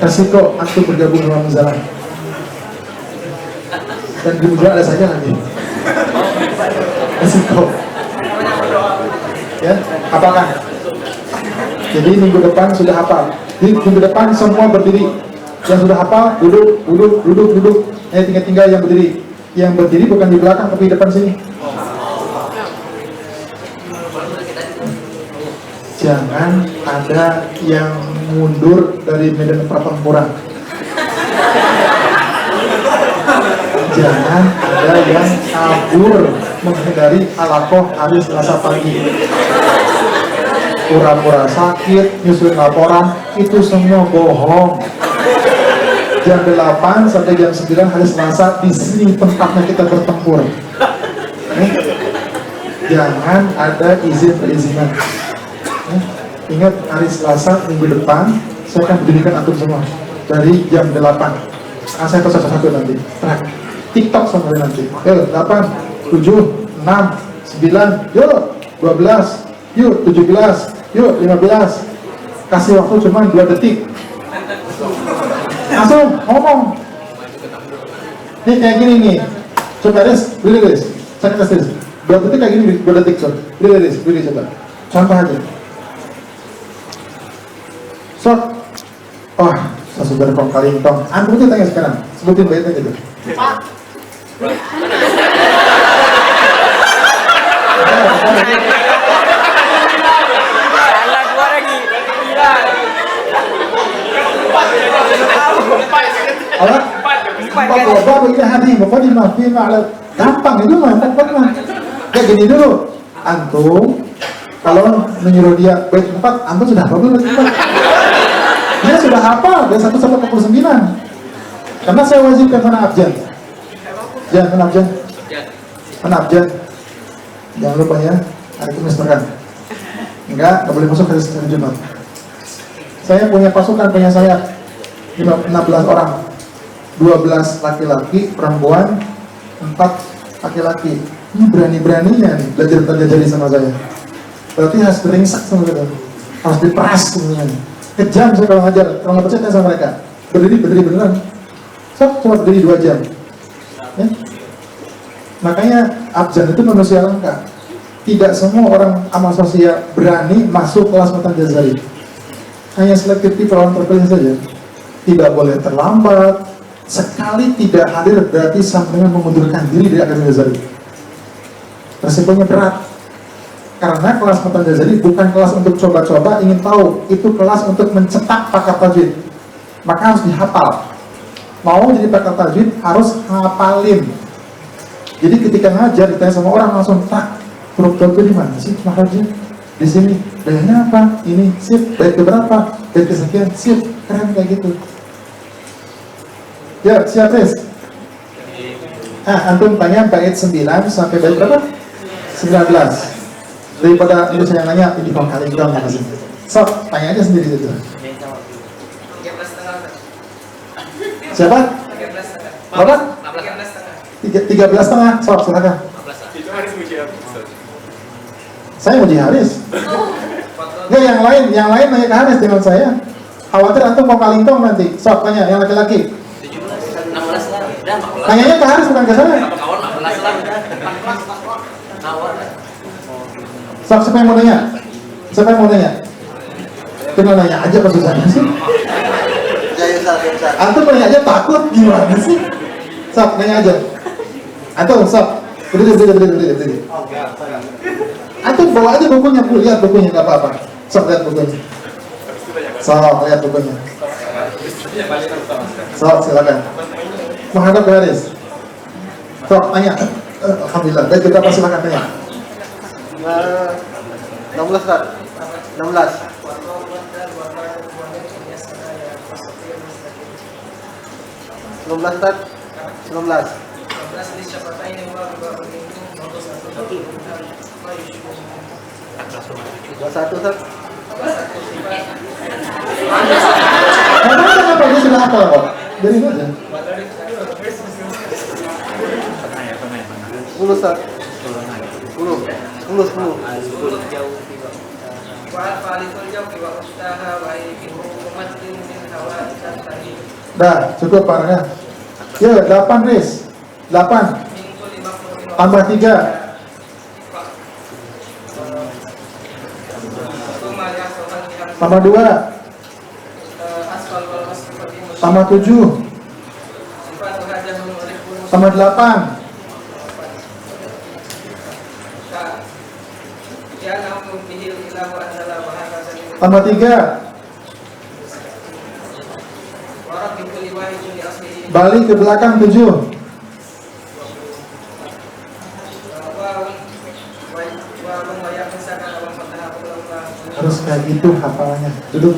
Speaker 1: Resiko antum bergabung dengan muzalah. Dan di muzalah ada saja lagi. Resiko. Ya, hafalkan. Jadi minggu depan sudah hafal. Jadi minggu depan semua berdiri. Yang sudah hafal duduk. Tinggal yang berdiri. Yang berdiri bukan di belakang tapi di depan sini. Jangan ada yang mundur dari medan pertempuran. Jangan ada yang kabur menghindari alakoh hari Selasa pagi. Pura-pura sakit, nyusun laporan, itu semua bohong. Jam 8 sampai jam 9 hari Selasa, di sini tempatnya kita bertempur. Jangan ada izin-perizinan. Ingat, hari Selasa minggu depan, saya akan berdirikan atur semua. Dari jam 8. Saya tahu satu-satu nanti. Nah, TikTok sampai nanti. 8, 7, 6, 9, yuk 12, yuk 17, yuk 15. Kasih waktu cuma 2 detik. Langsung ngomong. Ini kayak gini nih. Coba beri Riz. Saya kasih Riz. 2 detik kayak gini, 2 detik coba. Beri coba. Contoh aja. Sok. Oh, saya sudah kong kali tong. Antum itu tanya sekarang. Sebutin baitnya gitu. Allah, bapak ini hati, bapak di maaf, gampang itu mah, kayak gini dulu. Antum, kalau menyuruh dia bait 4, antum sudah hafal belum bait 4? Dia sudah hafal dari 1 sampai 49. Karena saya wajibkan mana abjad. Mana abjad. Jangan lupa ya, hari Kamis makan. Enggak boleh masuk hari Senin Jumat. Saya punya pasukan, punya saya 16 orang. 12 laki-laki, perempuan, 4 laki-laki. Ini berani-beraninya nih belajar sama saya. Berarti harus beringsak sama kita. Harus diperas semuanya. Kejam saya kalau ngajar, kalau nggak percaya sama mereka. Berdiri beneran. Cuma berdiri 2 jam. Ya? Makanya abjad itu manusia langka. Tidak semua orang amal sosial berani masuk kelas Matan Jazari. Hanya selektif orang terpilih saja. Tidak boleh terlambat. Sekali tidak hadir berarti sampai mengundurkan diri dari Akademi Jazari. Resikonya berat. Karena kelas Matan Jazari bukan kelas untuk coba-coba ingin tahu, itu kelas untuk mencetak pakar tajwid. Maka harus dihafal. Mau jadi pakar tajwid harus hafalin. Jadi ketika ngajar ditanya sama orang langsung tak, huruf dot di mana sih makrajnya? Di sini. Dayanya apa? Ini sip. Bait keberapa? Bait kesekian sip. Keren kayak gitu. Ya, siap Riz? Antum tanya bait 9 sampai bait berapa? 19. Daripada itu saya nanya, ini kalau kali itu nggak kasih. So, tanya aja sendiri itu. Siapa? 13,5. Berapa? 13,5. So, silakan.
Speaker 3: Itu harus muji apa?
Speaker 1: Saya muji Haris. Enggak, yang lain nanya ke Haris dengan saya. Khawatir antum mau kalintong nanti. So, tanya yang laki-laki.
Speaker 2: 16 lah, udah 14.
Speaker 1: Tanyanya ke Haris bukan ke saya.
Speaker 2: Kawan 14 lah, udah. Kawan.
Speaker 1: So, siapa yang mau nanya? Siapa yang mau nanya? Tinggal nanya aja apa susahnya sih? Antum nanya aja takut gimana sih? So, nanya aja. Antum, so, berdiri. Antum bawa aja bukunya, lihat bukunya nggak apa-apa. So, lihat bukunya. So, lihat bukunya. So, silakan. Menghadap ke Haris. So, tanya. Alhamdulillah. Baik, kita pasti silakan tanya.
Speaker 4: 16 Kak. 16. 19 Kak. 19. 21 Kak.
Speaker 1: Kenapa dia sudah hafal kok? Dari aja.
Speaker 4: 10 Kak. 10.
Speaker 1: Dah, cukup parahnya. Ya, 8 Riz. 8. Tambah 3. Tambah 2. Tambah 7. Tambah 8. Tambah 3. Balik ke belakang 7. Harus kayak gitu hafalannya. Duduk.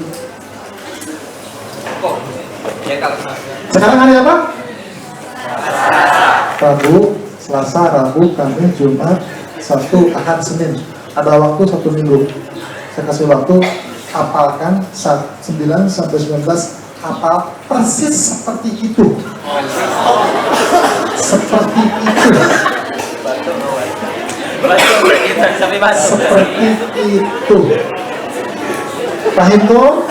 Speaker 1: Sekarang hari apa? Rabu, Selasa, Rabu, Kamis, Jumat, Sabtu, Ahad, Senin. Ada waktu 1 minggu. Saya kasih waktu, hafalkan 9 sampai 19, hafal persis seperti itu. Seperti itu. Seperti itu. Paham tuh?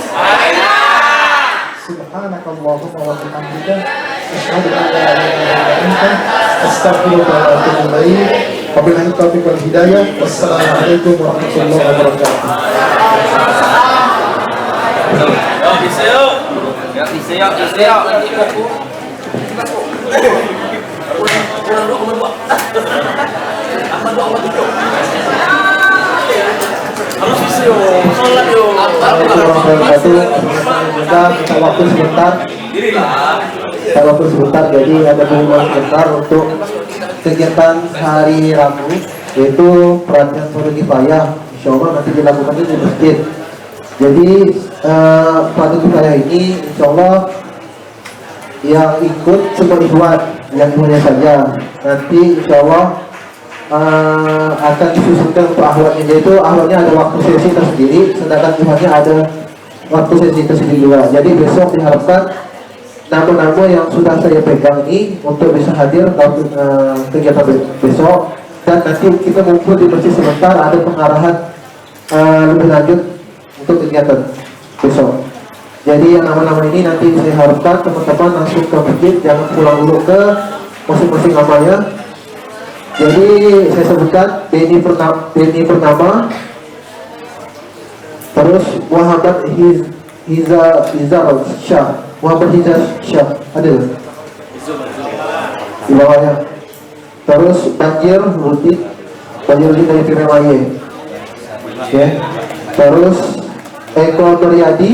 Speaker 1: Subhanakallahumma wa bihamdika asyhadu an la ilaha illa anta astaghfiruka wa atubu ilaik. Wabillahi taufiq wal hidayah. Wassalamualaikum warahmatullahi wabarakatuh.
Speaker 2: Bisa yuk. Harus bisa yuk. Sholat yuk.
Speaker 4: Kita waktu sebentar. Kita waktu sebentar. Jadi ada pengumuman sebentar untuk kegiatan hari Rabu, yaitu pelatihan Fardhu Kifayah. Insya Allah nanti dilakukan di masjid. Jadi Fardhu Kifayah ini insya Allah yang ikut cuma ikhwan, yang ikhwannya saja. Nanti insya Allah akan disusunkan untuk akhwatnya, yaitu akhwatnya ada waktu sesi tersendiri, sedangkan ikhwannya ada waktu sesi tersendiri juga. Jadi besok diharapkan nama-nama yang sudah saya pegang ini untuk bisa hadir dalam kegiatan besok, dan nanti kita ngumpul di masjid sebentar, ada pengarahan lebih lanjut untuk kegiatan besok. Jadi yang nama-nama ini nanti saya harapkan teman-teman langsung ke masjid, jangan pulang dulu ke masing-masing namanya. Jadi saya sebutkan Beni Purnama, terus Muhammad Hizar Syah, Muhammad Hizar Syah, ada di bawahnya. Terus Banjir Lutfi dari Piremaye. Oke. Terus Eko Nuryadi.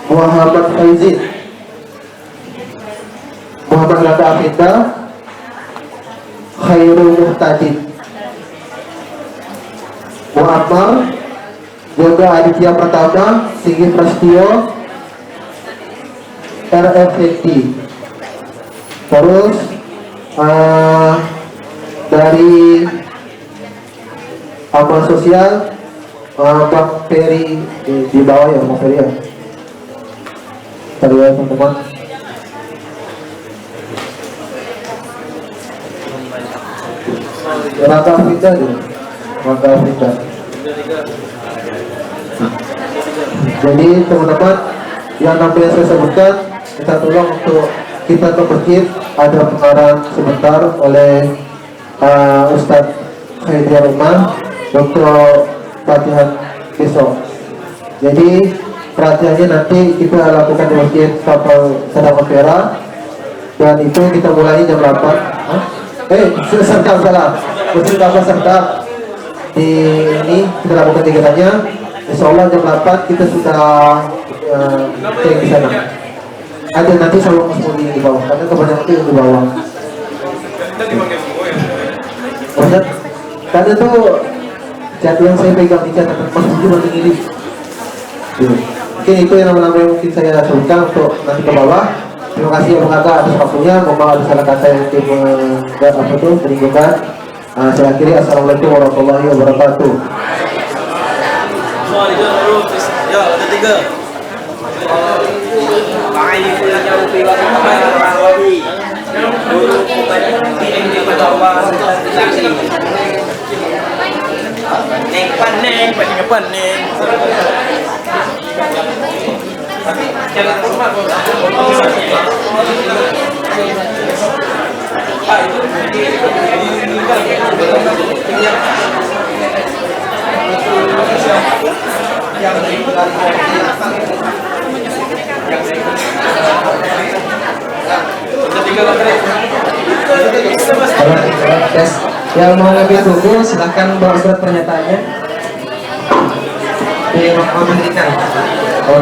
Speaker 4: Muhammad Faizin. Muhammad Rada Afida. Khairul Muhtadin. Muammar. Yoga Aditya Pratama. Singgih Prastio. RFND. Terus dari amal sosial Bang Ferry di bawah ya, Bang Ferry ya. Tadi ya teman-teman. Rangga Afrika nih, Rangga Afrika. Jadi teman-teman yang namanya saya sebutkan, kita tolong untuk kita ke masjid, ada pengarang sebentar oleh Ustadz Khaidir Umar untuk pelatihan besok. Jadi pelatihannya nanti kita lakukan di masjid Kapal Sadang Opera, dan itu kita mulai jam 8. Serta salah, masjid Kapal Serta di ini kita lakukan kegiatannya. Insya Allah jam 8 kita sudah di sana. Ada nanti selalu kemudian di bawah, karena kebanyakan itu di bawah. Maksudnya, karena itu cat yang saya pegang di catatan Mas Budi nanti ini. Mungkin itu yang nama-nama yang mungkin saya sebutkan untuk nanti ke bawah. Terima kasih Abang Kakak atas waktunya. Mohon ada salah kata yang menyinggung. Saya akhiri. Assalamualaikum warahmatullahi wabarakatuh.
Speaker 2: Ya, ada 3. Makanya punya upi waktu orang lagi. Dulu ini pertama neng panen, panen. Jangan rumah
Speaker 3: yang mau ngambil buku silahkan bawa surat pernyataannya di ruang pendidikan. Oh,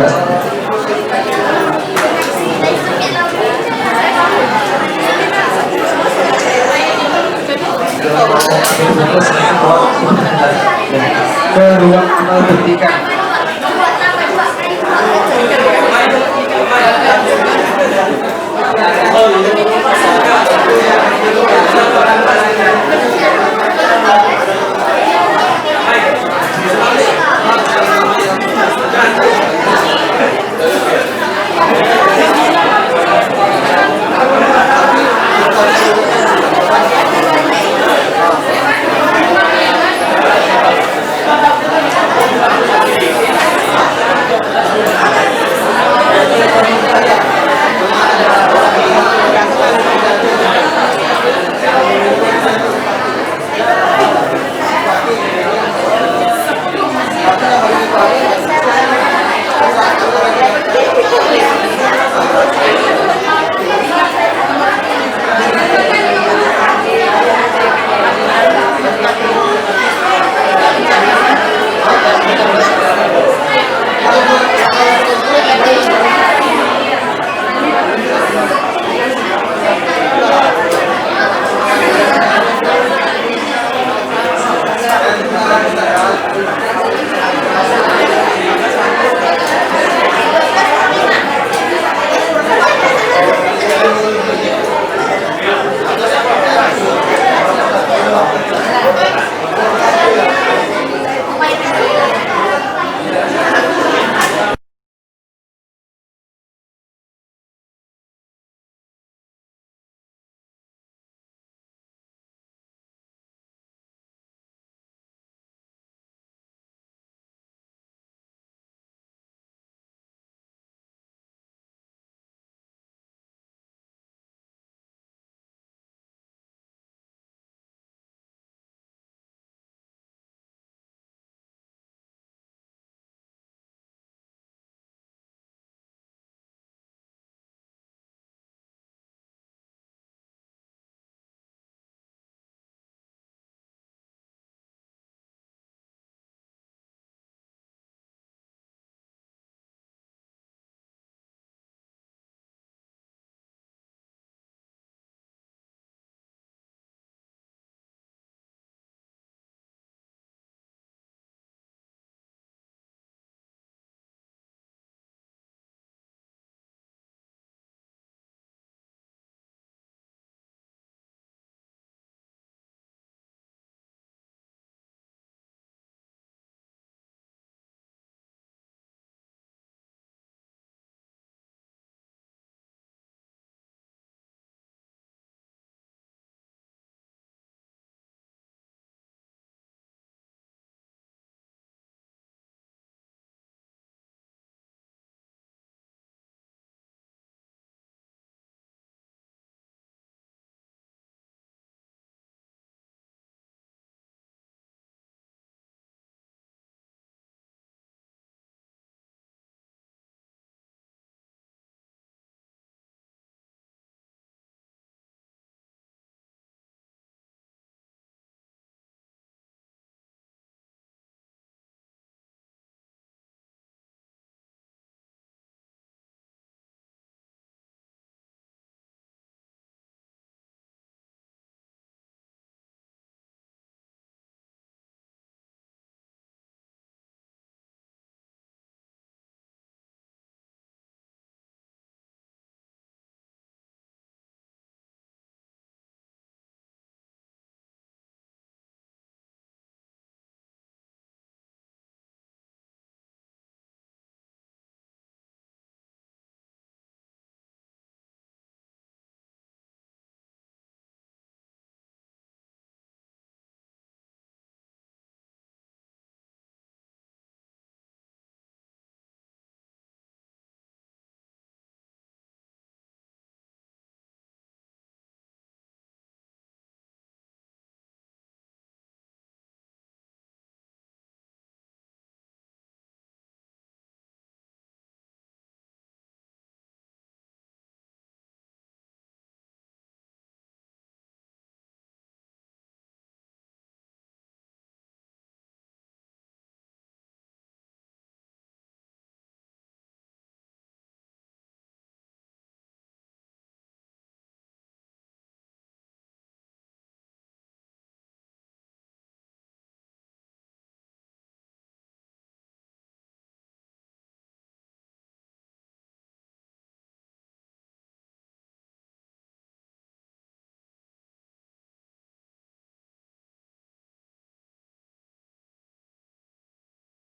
Speaker 3: ke ruang amal pendidikan.